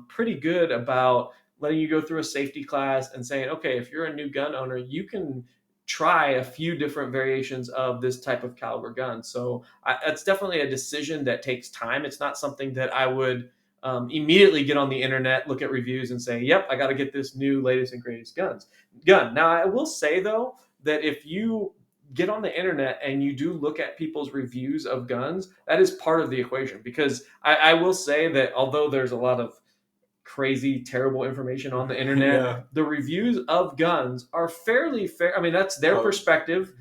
pretty good about letting you go through a safety class and saying, okay, if you're a new gun owner, you can try a few different variations of this type of caliber gun. So it's definitely a decision that takes time. It's not something that I would immediately get on the internet, look at reviews and say, yep, I got to get this new latest and greatest gun. Now, I will say, though, that if you get on the internet and you do look at people's reviews of guns, that is part of the equation. Because I will say that although there's a lot of crazy, terrible information on the internet, the reviews of guns are fairly fair. I mean, that's their perspective.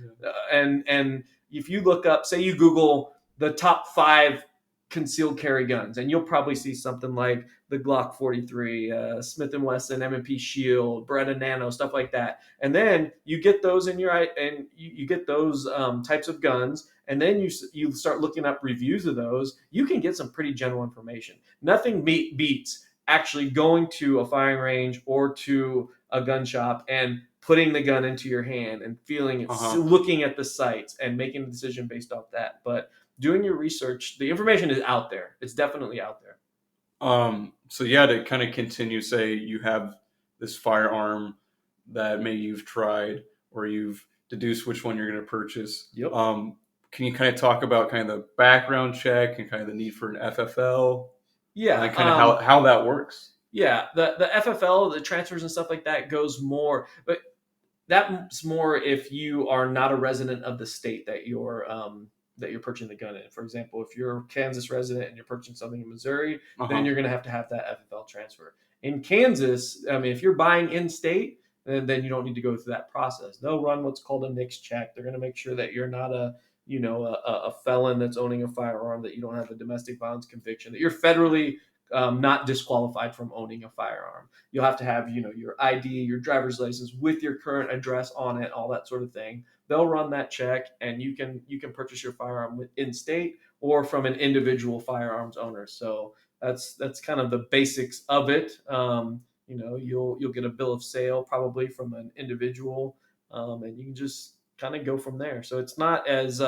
And if you look up, say you Google the top 5 concealed carry guns, and you'll probably see something like the Glock 43, Smith & Wesson, M&P Shield, Beretta Nano, stuff like that. And then you get those in you get those types of guns, and then you start looking up reviews of those. You can get some pretty general information. Nothing beats actually going to a firing range or to a gun shop and putting the gun into your hand and feeling it, looking at the sights and making a decision based off that. But doing your research, the information is out there. It's definitely out there. So to kind of continue, say you have this firearm that maybe you've tried or you've deduced which one you're going to purchase. Yep. Can you kind of talk about kind of the background check and kind of the need for an FFL? Yeah. And kind of how that works. Yeah. The FFL, the transfers and stuff like that goes more, but that's more if you are not a resident of the state that you're purchasing the gun in. For example, if you're a Kansas resident and you're purchasing something in Missouri, then you're going to have that FFL transfer. In Kansas, I mean, if you're buying in-state, then you don't need to go through that process. They'll run what's called a NICS check. They're going to make sure that you're not a felon that's owning a firearm, that you don't have a domestic violence conviction, that you're federally not disqualified from owning a firearm. You'll have to have, your ID, your driver's license with your current address on it, all that sort of thing. They'll run that check, and you can purchase your firearm in state or from an individual firearms owner. So that's kind of the basics of it. You'll get a bill of sale probably from an individual, and you can just kind of go from there. So it's not as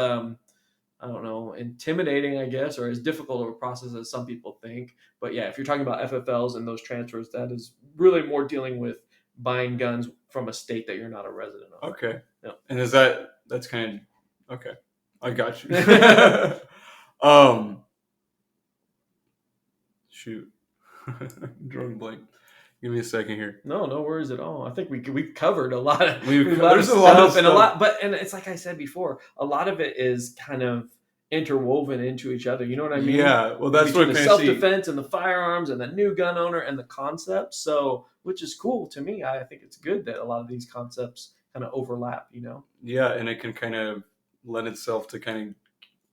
intimidating, I guess, or as difficult of a process as some people think. But yeah, if you're talking about FFLs and those transfers, that is really more dealing with buying guns from a state that you're not a resident of. Okay. Yeah. And that's kind of, okay. I got you. Shoot. Drawing a blank. Give me a second here. No worries at all. I think we've covered a lot of there's a lot of stuff. And it's like I said before, a lot of it is kind of interwoven into each other. You know what I mean? Yeah. Well, that's between what the self-defense and the firearms and the new gun owner and the concepts. So, which is cool to me. I think it's good that a lot of these concepts kind of overlap. Yeah, and it can kind of lend itself to kind of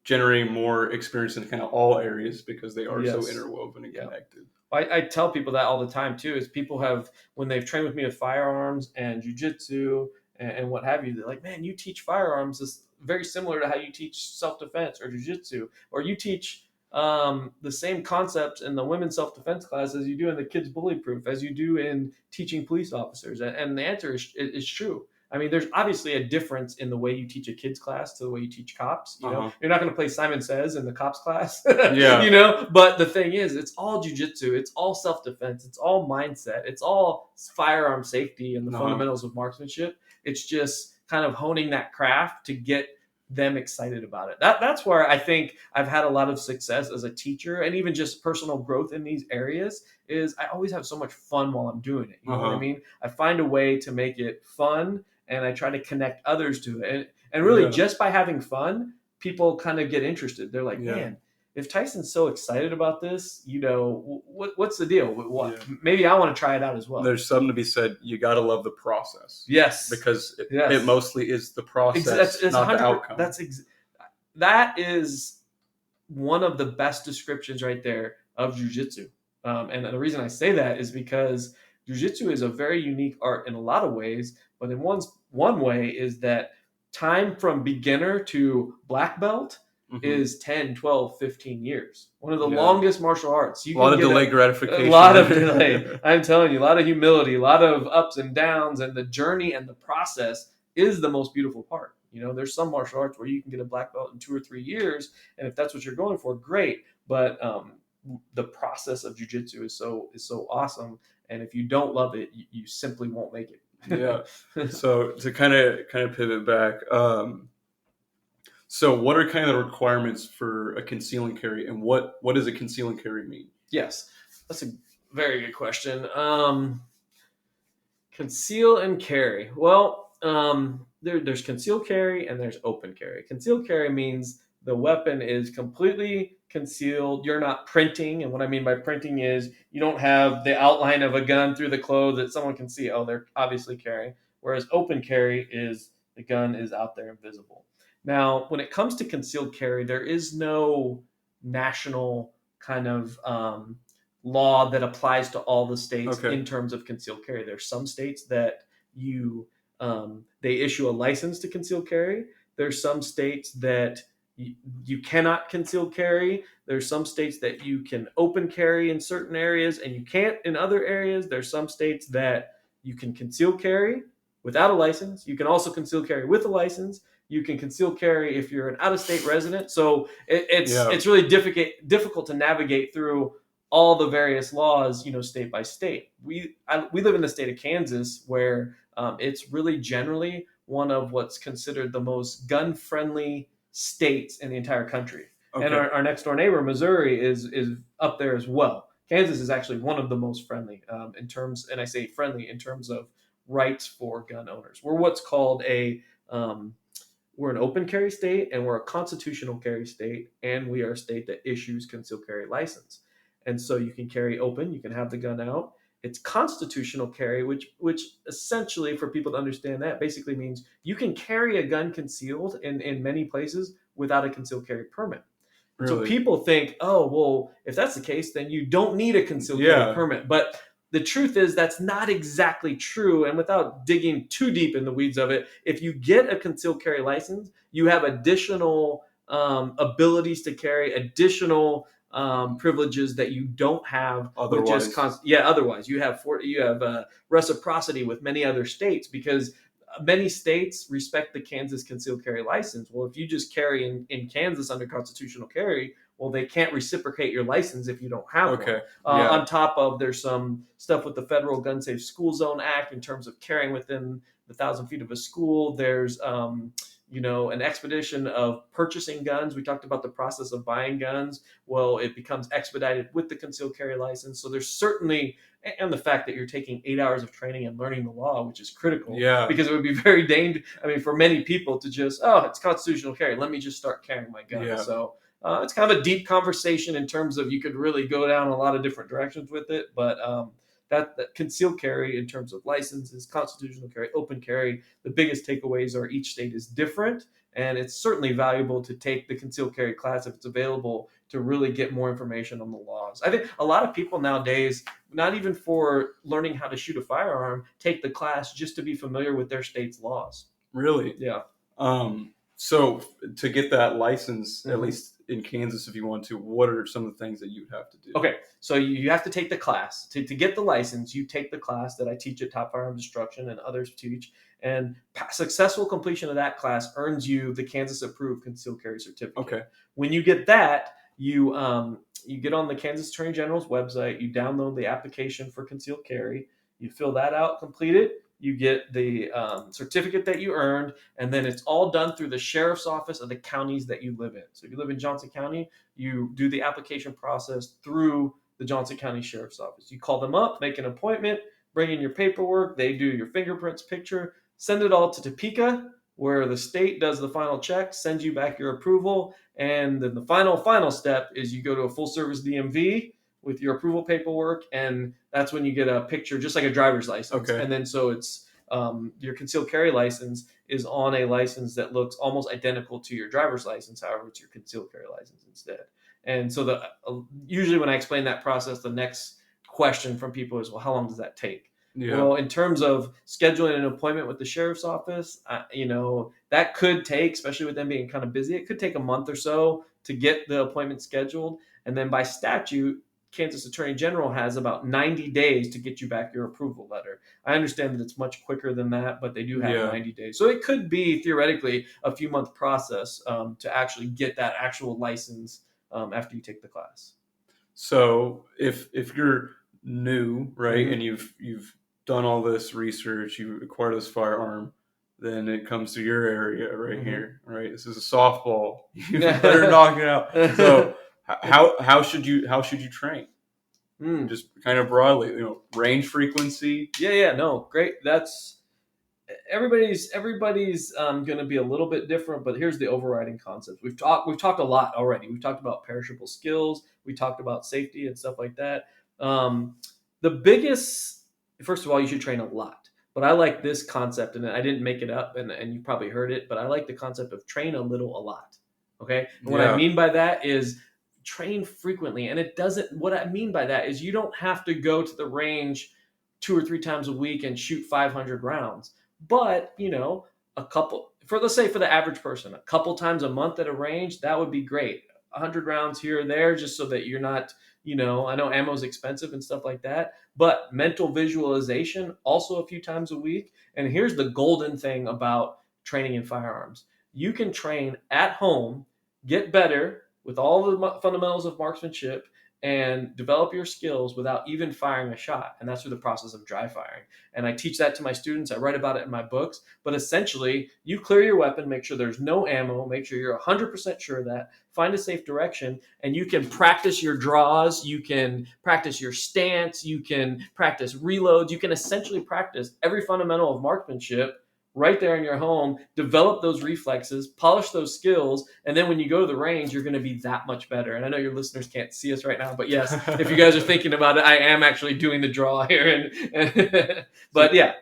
generating more experience in kind of all areas because they are so interwoven and connected. I tell people that all the time too, is people have, when they've trained with me with firearms and jujitsu and what have you, they're like, man, you teach firearms is very similar to how you teach self-defense or jujitsu, or you teach the same concepts in the women's self-defense class as you do in the kids bully proof, as you do in teaching police officers. And the answer is true. I mean, there's obviously a difference in the way you teach a kids class to the way you teach cops. You know, Uh-huh. you're not going to play Simon Says in the cops class. Yeah. You know, but the thing is, it's all jujitsu, it's all self-defense, it's all mindset, it's all firearm safety and the fundamentals of marksmanship. It's just kind of honing that craft to get them excited about it. That's where I think I've had a lot of success as a teacher, and even just personal growth in these areas is I always have so much fun while I'm doing it. You know what I mean? I find a way to make it fun, and I try to connect others to it. And really, just by having fun, people kind of get interested. They're like, man, if Tyson's so excited about this, you know, what's the deal? Maybe I want to try it out as well. There's something to be said. You got to love the process. Yes. Because it mostly is the process, not the outcome. That is one of the best descriptions right there of jiu-jitsu. And the reason I say that is because jiu-jitsu is a very unique art in a lot of ways, but in one way is that time from beginner to black belt is 10, 12, 15 years. One of the longest martial arts. A lot of delayed gratification. A lot of delay. I'm telling you, a lot of humility, a lot of ups and downs, and the journey and the process is the most beautiful part. You know, there's some martial arts where you can get a black belt in 2 or 3 years, and if that's what you're going for, great. But the process of jiu-jitsu is so awesome, and if you don't love it, you simply won't make it. Yeah. So to kind of pivot back, so what are kind of the requirements for a conceal and carry, and what does a conceal and carry mean? Yes, that's a very good question. Conceal and carry. Well, there's conceal carry and there's open carry. Conceal carry means the weapon is completely concealed. You're not printing, and what I mean by printing is you don't have the outline of a gun through the clothes that someone can see. Oh, they're obviously carrying. Whereas open carry is the gun is out there invisible. Now, when it comes to concealed carry, there is no national kind of law that applies to all the states in terms of concealed carry. There's some states that they issue a license to conceal carry. There's some states that you cannot conceal carry. There's some states that you can open carry in certain areas and you can't in other areas. There's some states that you can conceal carry without a license. You can also conceal carry with a license. You can conceal carry if you're an out-of-state resident. So it's really difficult to navigate through all the various laws, you know, state by state. We live in the state of Kansas, where it's really generally one of what's considered the most gun-friendly states in the entire country. And our next door neighbor, Missouri, is up there as well. Kansas is actually one of the most friendly in terms, and I say friendly in terms of rights for gun owners. We're what's called we're an open carry state, and we're a constitutional carry state, and we are a state that issues concealed carry license. And so you can carry open, you can have the gun out. It's constitutional carry, which essentially, for people to understand that, basically means you can carry a gun concealed in many places without a concealed carry permit. Really? So people think, oh, well, if that's the case, then you don't need a concealed carry permit. But the truth is that's not exactly true. And without digging too deep in the weeds of it, if you get a concealed carry license, you have additional abilities to carry, additional privileges that you don't have otherwise. Otherwise you have reciprocity with many other states, because many states respect the Kansas concealed carry license. Well, if you just carry in Kansas under constitutional carry, well, they can't reciprocate your license if you don't have one. On top of, there's some stuff with the Federal Gun Safe School Zone Act in terms of carrying within the 1,000 feet of a school. There's an expedition of purchasing guns. We talked about the process of buying guns. Well, it becomes expedited with the concealed carry license. So there's certainly, and the fact that you're taking 8 hours of training and learning the law, which is critical. Yeah. Because it would be very dangerous. I mean, for many people to just, it's constitutional carry, let me just start carrying my gun. Yeah. So it's kind of a deep conversation in terms of, you could really go down a lot of different directions with it. But that concealed carry in terms of licenses, constitutional carry, open carry, the biggest takeaways are each state is different. And it's certainly valuable to take the concealed carry class if it's available, to really get more information on the laws. I think a lot of people nowadays, not even for learning how to shoot a firearm, take the class just to be familiar with their state's laws. Really? Yeah. So to get that license, at least in Kansas if you want to, what are some of the things that you would have to do? Okay, so you have to take the class. To get the license, you take the class that I teach at Top Firearms Instruction and others teach, and successful completion of that class earns you the Kansas approved concealed carry certificate. Okay. When you get that, you get on the Kansas Attorney General's website, you download the application for concealed carry, you fill that out, complete it, you get the certificate that you earned, and then it's all done through the sheriff's office of the counties that you live in. So if you live in Johnson County, you do the application process through the Johnson County Sheriff's Office. You call them up, make an appointment, bring in your paperwork, they do your fingerprints picture, send it all to Topeka, where the state does the final check, sends you back your approval, and then the final step is you go to a full service DMV with your approval paperwork, and that's when you get a picture, just like a driver's license. Okay. And then so it's your concealed carry license is on a license that looks almost identical to your driver's license. However, it's your concealed carry license instead. And so usually when I explain that process, the next question from people is, well, how long does that take? Yeah. Well, in terms of scheduling an appointment with the sheriff's office, that could take, especially with them being kind of busy, it could take a month or so to get the appointment scheduled. And then by statute, Kansas Attorney General has about 90 days to get you back your approval letter. I understand that it's much quicker than that, but they do have 90 days. So it could be theoretically a few month process to actually get that actual license after you take the class. So if you're new, right, and you've done all this research, you acquired this firearm, then it comes to your area right here, right? This is a softball. You better knock it out. So how should you train? Just kind of broadly, range frequency. No, great. That's everybody's going to be a little bit different, but here's the overriding concept. We've talked a lot already. We've talked about perishable skills. We talked about safety and stuff like that. The biggest, first of all, you should train a lot. But I like this concept, and I didn't make it up, and you probably heard it, but I like the concept of train a little, a lot. Okay? And what I mean by that is train frequently. And what I mean by that is you don't have to go to the range 2 or 3 times a week and shoot 500 rounds. But, let's say for the average person, a couple times a month at a range, that would be great. 100 rounds here or there, just so that you're not, I know ammo is expensive and stuff like that, but mental visualization also a few times a week. And here's the golden thing about training in firearms. You can train at home, get better with all the fundamentals of marksmanship, and develop your skills without even firing a shot. And that's through the process of dry firing. And I teach that to my students. I write about it in my books. But essentially, you clear your weapon, make sure there's no ammo, make sure you're 100% sure of that, find a safe direction, and you can practice your draws, you can practice your stance, you can practice reloads, you can essentially practice every fundamental of marksmanship right there in your home, develop those reflexes, polish those skills, and then when you go to the range, you're going to be that much better. And I know your listeners can't see us right now, but yes, if you guys are thinking about it, I am actually doing the draw here. But yeah.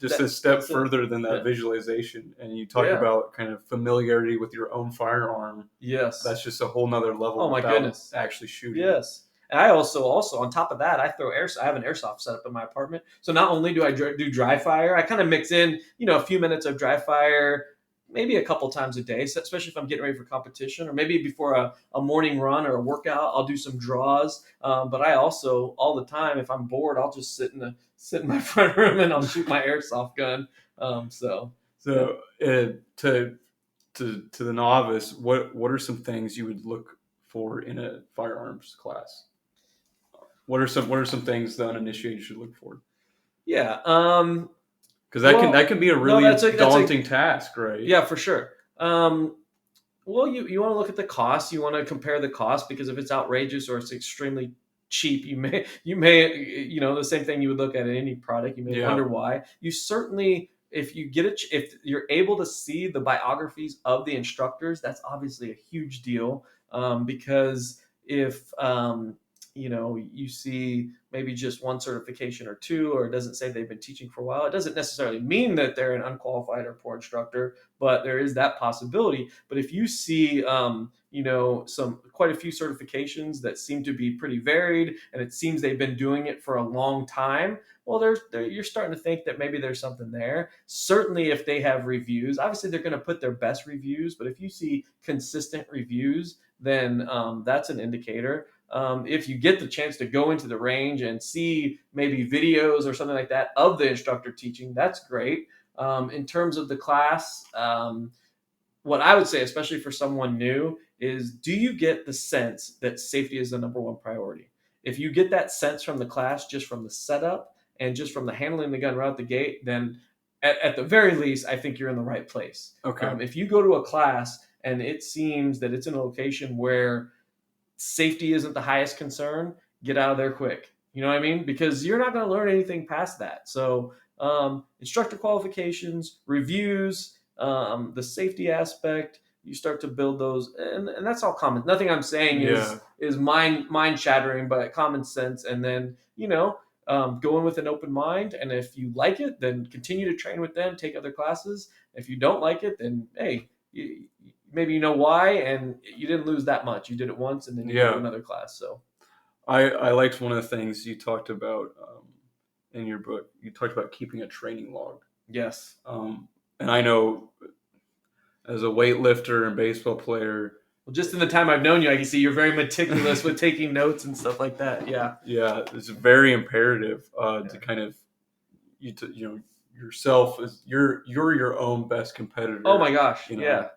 Just a step further than that visualization, and you talk about kind of familiarity with your own firearm. Yes. That's just a whole nother level. Oh my goodness. Actually shooting. Yes. And I also on top of that, I have an airsoft set up in my apartment. So not only do I do dry fire, I kind of mix in, a few minutes of dry fire, maybe a couple times a day, especially if I'm getting ready for competition, or maybe before a morning run or a workout, I'll do some draws. But I also, all the time, if I'm bored, I'll just sit in my front room and I'll shoot my airsoft gun. To the novice, what are some things you would look for in a firearms class? What are some things the uninitiated should look for? Yeah, because that can be a really daunting task, right? Yeah, for sure. Well, you want to look at the cost. You want to compare the cost, because if it's outrageous or it's extremely cheap, you may the same thing you would look at in any product. You may wonder why. You certainly, if you're able to see the biographies of the instructors, that's obviously a huge deal. Because if you see maybe just one certification or two, or it doesn't say they've been teaching for a while, it doesn't necessarily mean that they're an unqualified or poor instructor, but there is that possibility. But if you see, quite a few certifications that seem to be pretty varied, and it seems they've been doing it for a long time. Well, you're starting to think that maybe there's something there. Certainly, if they have reviews, obviously they're going to put their best reviews, but if you see consistent reviews, then that's an indicator. If you get the chance to go into the range and see maybe videos or something like that of the instructor teaching, that's great. In terms of the class, what I would say, especially for someone new, is do you get the sense that safety is the number one priority? If you get that sense from the class, just from the setup and just from the handling the gun right out the gate, then at the very least, I think you're in the right place. Okay. If you go to a class and it seems that it's in a location where safety isn't the highest concern, get out of there quick. You know what I mean? Because you're not going to learn anything past that. So instructor qualifications, reviews, the safety aspect, you start to build those, and that's all common. Nothing I'm saying is mind shattering, but common sense. And then go in with an open mind, and if you like it, then continue to train with them, take other classes. If you don't like it, then hey, maybe you know why, and you didn't lose that much. You did it once, and then you go to another class. So I liked one of the things you talked about in your book. You talked about keeping a training log. Yes. And I know as a weightlifter and baseball player, well, just in the time I've known you, I can see you're very meticulous with taking notes and stuff like that. Yeah. Yeah, it's very imperative to kind of yourself is you're your own best competitor. Oh my gosh, yeah.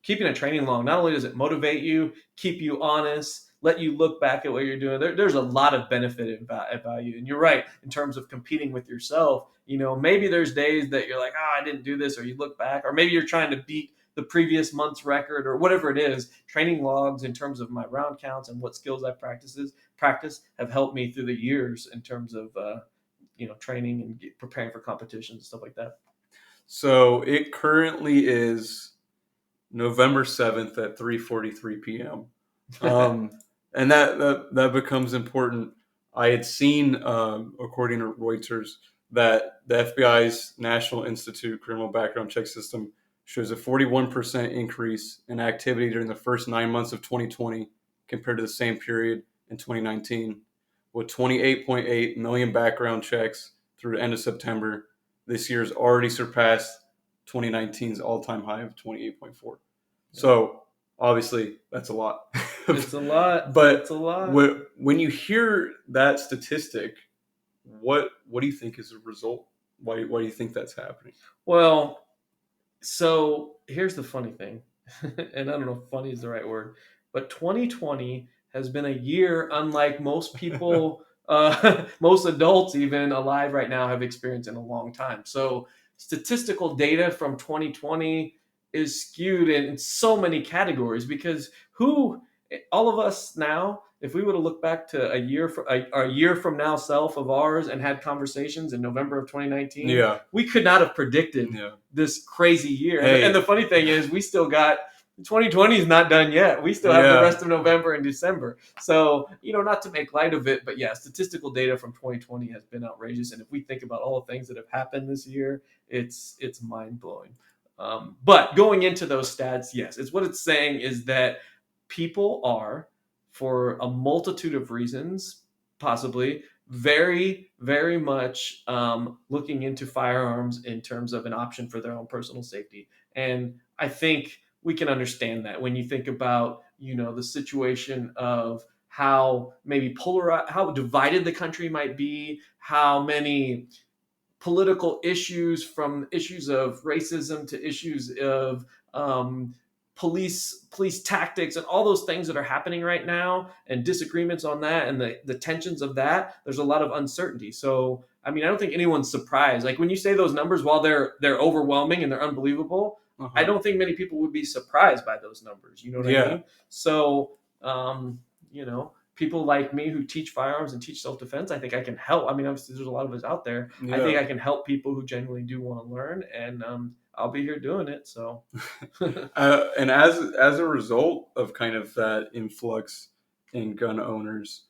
Keeping a training log, not only does it motivate you, keep you honest, let you look back at what you're doing. There's a lot of benefit about you. And you're right, in terms of competing with yourself, maybe there's days that you're like, I didn't do this, or you look back, or maybe you're trying to beat the previous month's record or whatever it is. Training logs in terms of my round counts and what skills I practice have helped me through the years in terms of training and preparing for competitions and stuff like that. So it currently is November 7th at 3:43 p.m. And that becomes important. I had seen, according to Reuters, that the FBI's National Institute Criminal Background Check System shows a 41% increase in activity during the first 9 months of 2020 compared to the same period in 2019. With 28.8 million background checks through the end of September, this year's already surpassed 2019's all-time high of 28.4. So obviously that's a lot. It's a lot. But it's a lot. When you hear that statistic, what do you think is the result? Why do you think that's happening? Well, so here's the funny thing, and I don't know if funny is the right word, but 2020 has been a year unlike most people, most adults even alive right now have experienced in a long time. So statistical data from 2020 is skewed in so many categories because all of us now, if we were to look back to a year from now self of ours and had conversations in November of 2019, we could not have predicted this crazy year. Hey. And the funny thing is we still got 2020 is not done yet. We still have the rest of November and December. So, not to make light of it, but statistical data from 2020 has been outrageous. And if we think about all the things that have happened this year, it's mind blowing. But going into those stats, yes, it's what it's saying is that people are, for a multitude of reasons, possibly very, very much looking into firearms in terms of an option for their own personal safety. And I think we can understand that when you think about, the situation of how maybe how divided the country might be, how many political issues, from issues of racism to issues of police tactics and all those things that are happening right now, and disagreements on that and the tensions of that. There's a lot of uncertainty. So, I don't think anyone's surprised. Like when you say those numbers, while they're overwhelming and they're unbelievable, I don't think many people would be surprised by those numbers. You know what I mean? So, people like me who teach firearms and teach self-defense, I think I can help. Obviously there's a lot of us out there. I think I can help people who genuinely do want to learn, and I'll be here doing it. So, and as a result of kind of that influx in gun owners,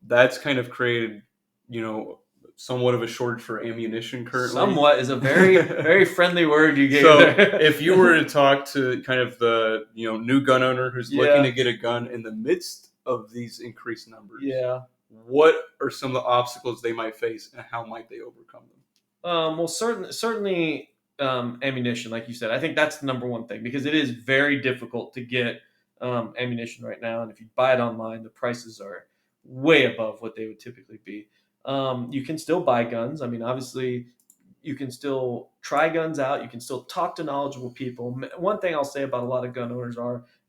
that's kind of created, somewhat of a shortage for ammunition currently. Somewhat is a very, very friendly word you gave so there. if you were to talk to kind of the new gun owner who's looking to get a gun in the midst of these increased numbers, what are some of the obstacles they might face, and how might they overcome them? Well, certainly ammunition, like you said. I think that's the number one thing, because it is very difficult to get ammunition right now, and if you buy it online, the prices are way above what they would typically be. You can still buy guns. I mean, obviously, you can still try guns out. You can still talk to knowledgeable people. One thing I'll say about a lot of gun owners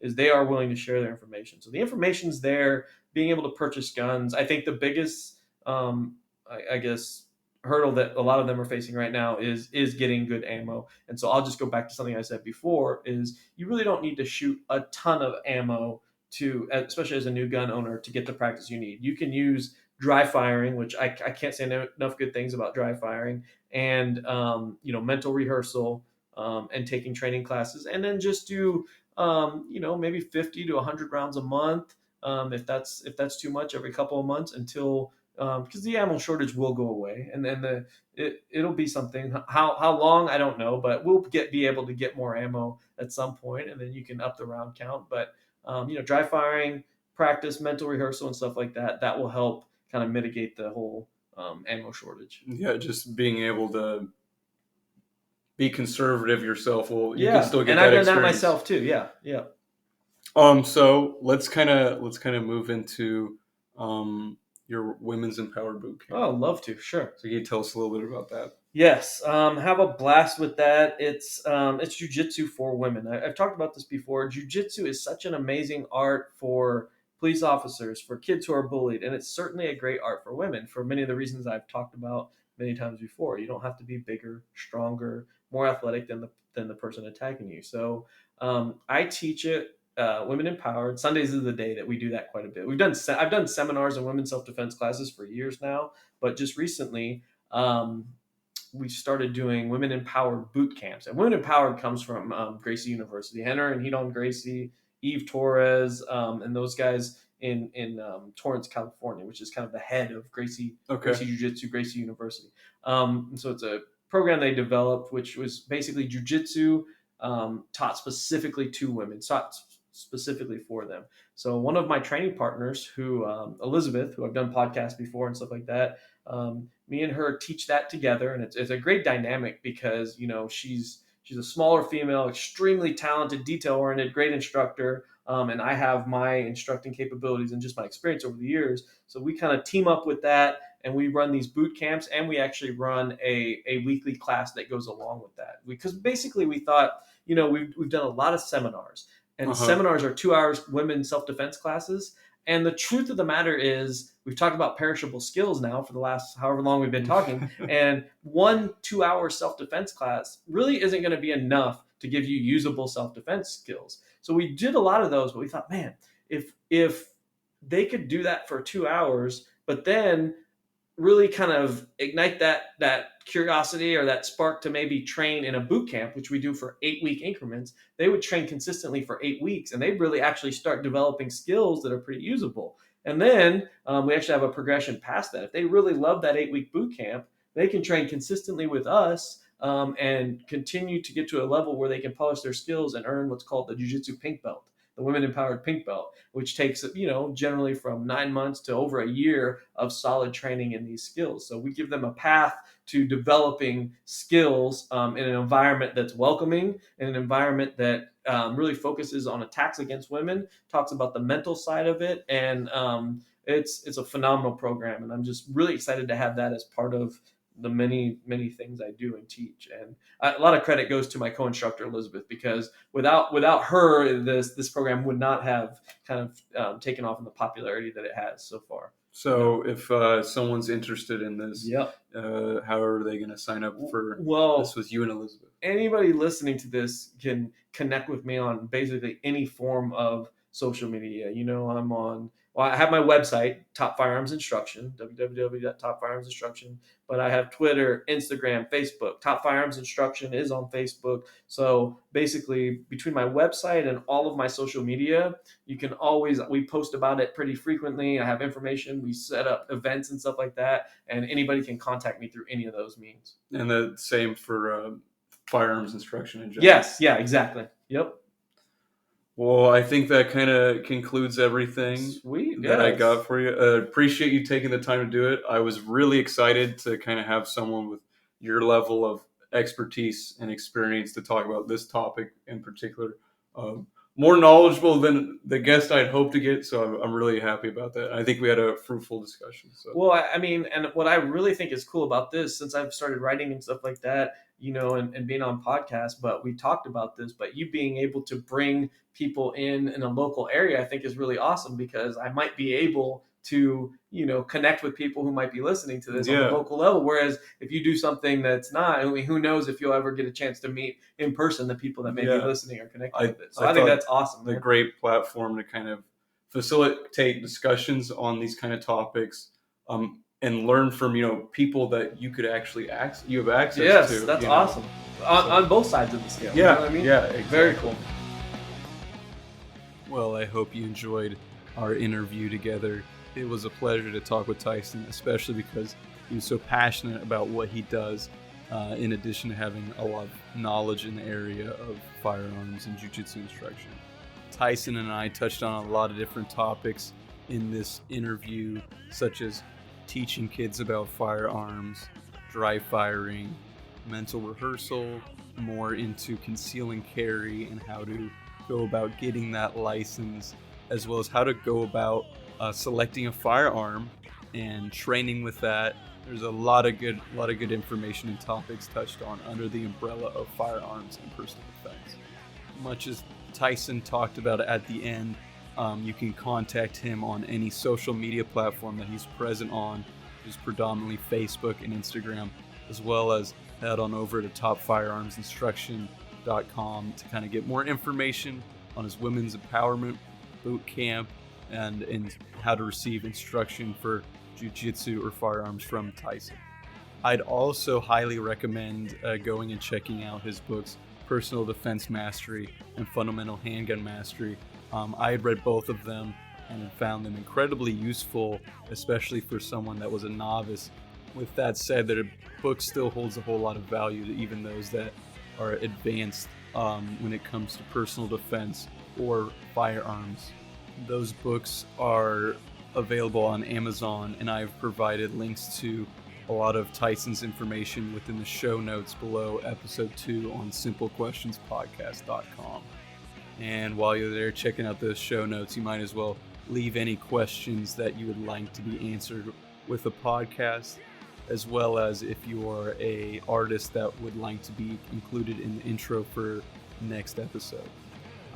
is they are willing to share their information. So the information's there. Being able to purchase guns. I think the biggest, I guess, hurdle that a lot of them are facing right now is getting good ammo. And so I'll just go back to something I said before: is you really don't need to shoot a ton of ammo especially as a new gun owner, to get the practice you need. You can use dry firing, which I can't say enough good things about dry firing, and mental rehearsal, and taking training classes, and then just do maybe 50 to 100 rounds a month, if that's too much, every couple of months, until because the ammo shortage will go away, and then it'll be something. How long, I don't know, but we'll be able to get more ammo at some point, and then you can up the round count. But dry firing practice, mental rehearsal, and stuff like that will help kind of mitigate the whole ammo shortage. Yeah, just being able to be conservative yourself. Well, you can still get and that I've done experience. that myself too. Yeah. So let's kind of move into your Women's Empowered Bootcamp. Oh, I'd love to. Sure. So can you tell us a little bit about that? Yes, have a blast with that. It's jujitsu for women. I've talked about this before. Jujitsu is such an amazing art for police officers, for kids who are bullied, and it's certainly a great art for women for many of the reasons I've talked about many times before. You don't have to be bigger, stronger, more athletic than the person attacking you. So I teach it. Women Empowered. Sundays is the day that we do that quite a bit. I've done seminars and women's self-defense classes for years now, but just recently. We started doing Women Empowered boot camps. And Women Empowered comes from Gracie University. Henner and Hidon Gracie, Eve Torres, and those guys in Torrance, California, which is kind of the head of Gracie Jujitsu, Gracie University. So it's a program they developed, which was basically jujitsu taught specifically to women, taught specifically for them. So one of my training partners, Elizabeth, who I've done podcasts before and stuff like that, me and her teach that together, and it's a great dynamic because she's a smaller female, extremely talented, detail-oriented, great instructor, and I have my instructing capabilities and just my experience over the years. So we kind of team up with that, and we run these boot camps, and we actually run a weekly class that goes along with that. Because basically we thought, we've done a lot of seminars, and seminars are 2 hours women's self-defense classes. And the truth of the matter is, we've talked about perishable skills now for the last however long we've been talking, and 1-2 hour self-defense class really isn't going to be enough to give you usable self-defense skills. So we did a lot of those, but we thought, man, if they could do that for 2 hours, but then really kind of ignite that curiosity or that spark to maybe train in a boot camp, which we do for 8-week increments, they would train consistently for 8 weeks, and they'd really actually start developing skills that are pretty usable. And then we actually have a progression past that. If they really love that 8-week boot camp, they can train consistently with us and continue to get to a level where they can polish their skills and earn what's called the Jiu-Jitsu Pink Belt, the Women Empowered Pink Belt, which takes, generally from 9 months to over a year of solid training in these skills. So we give them a path to developing skills in an environment that's welcoming, in an environment that really focuses on attacks against women, talks about the mental side of it, and it's a phenomenal program. And I'm just really excited to have that as part of the many, many things I do and teach. And a lot of credit goes to my co-instructor, Elizabeth, because without her, this program would not have kind of taken off in the popularity that it has so far. So if someone's interested in this, how are they going to sign up for this with you and Elizabeth? Anybody listening to this can connect with me on basically any form of social media. You know, I have my website, Top Firearms Instruction, www.topfirearmsinstruction, but I have Twitter, Instagram, Facebook. Top Firearms Instruction is on Facebook. So basically, between my website and all of my social media, we post about it pretty frequently. I have information, we set up events and stuff like that, and anybody can contact me through any of those means. And the same for firearms instruction in general. Yes, yeah, exactly. Yep. Well, I think that kind of concludes everything that I got for you. Appreciate you taking the time to do it. I was really excited to kind of have someone with your level of expertise and experience to talk about this topic in particular. More knowledgeable than the guest I'd hoped to get, so I'm really happy about that. I think we had a fruitful discussion. So. Well, I mean, and what I really think is cool about this, since I've started writing and stuff like that, you know, and being on podcasts, but we talked about this, but you being able to bring people in a local area, I think is really awesome, because I might be able to, you know, connect with people who might be listening to this on the local level. Whereas if you do something that's not, I mean, who knows if you'll ever get a chance to meet in person the people that may be listening or connected with it. So I think that's awesome. A great platform to kind of facilitate discussions on these kind of topics, and learn from, you know, people that you could actually you have access to. Yes, that's awesome. On both sides of the scale. Yeah, you know what I mean? Yeah, exactly. Very cool. Well, I hope you enjoyed our interview together. It was a pleasure to talk with Tyson, especially because he was so passionate about what he does, in addition to having a lot of knowledge in the area of firearms and jiu-jitsu instruction. Tyson and I touched on a lot of different topics in this interview, such as teaching kids about firearms, dry firing, mental rehearsal, more into conceal and carry and how to go about getting that license, as well as how to go about selecting a firearm and training with that. There's a lot of good information and topics touched on under the umbrella of firearms and personal defense. Much as Tyson talked about at the end, you can contact him on any social media platform that he's present on, which is predominantly Facebook and Instagram, as well as head on over to topfirearmsinstruction.com to kind of get more information on his women's empowerment Bootcamp and how to receive instruction for jiu-jitsu or firearms from Tyson. I'd also highly recommend going and checking out his books, Personal Defense Mastery and Fundamental Handgun Mastery. I had read both of them and found them incredibly useful, especially for someone that was a novice. With that said, the book still holds a whole lot of value to even those that are advanced when it comes to personal defense or firearms. Those books are available on Amazon, and I've provided links to a lot of Tyson's information within the show notes below episode 2 on simplequestionspodcast.com. And while you're there checking out those show notes, you might as well leave any questions that you would like to be answered with the podcast, as well as if you are an artist that would like to be included in the intro for next episode.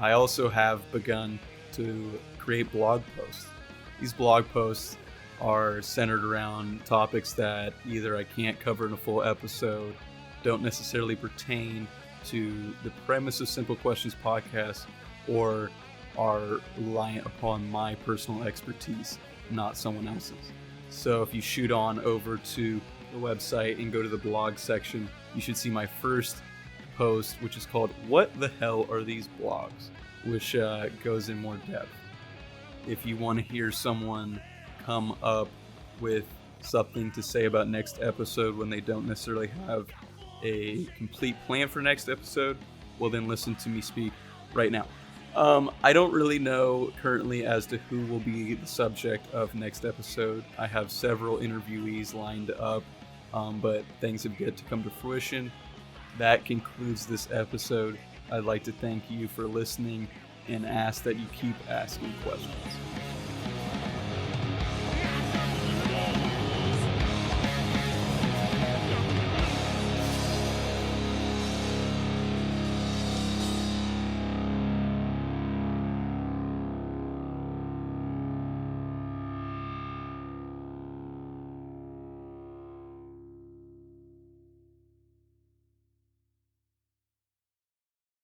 I also have begun to create blog posts. These blog posts are centered around topics that either I can't cover in a full episode, don't necessarily pertain to the premise of Simple Questions Podcast, or are reliant upon my personal expertise, not someone else's. So if you shoot on over to the website and go to the blog section, you should see my first post, which is called "What the Hell Are These Blogs?", which goes in more depth. If you want to hear someone come up with something to say about next episode when they don't necessarily have a complete plan for next episode, well then listen to me speak right now. I don't really know currently as to who will be the subject of next episode. I have several interviewees lined up, but things have yet to come to fruition. That concludes this episode. I'd like to thank you for listening and ask that you keep asking questions.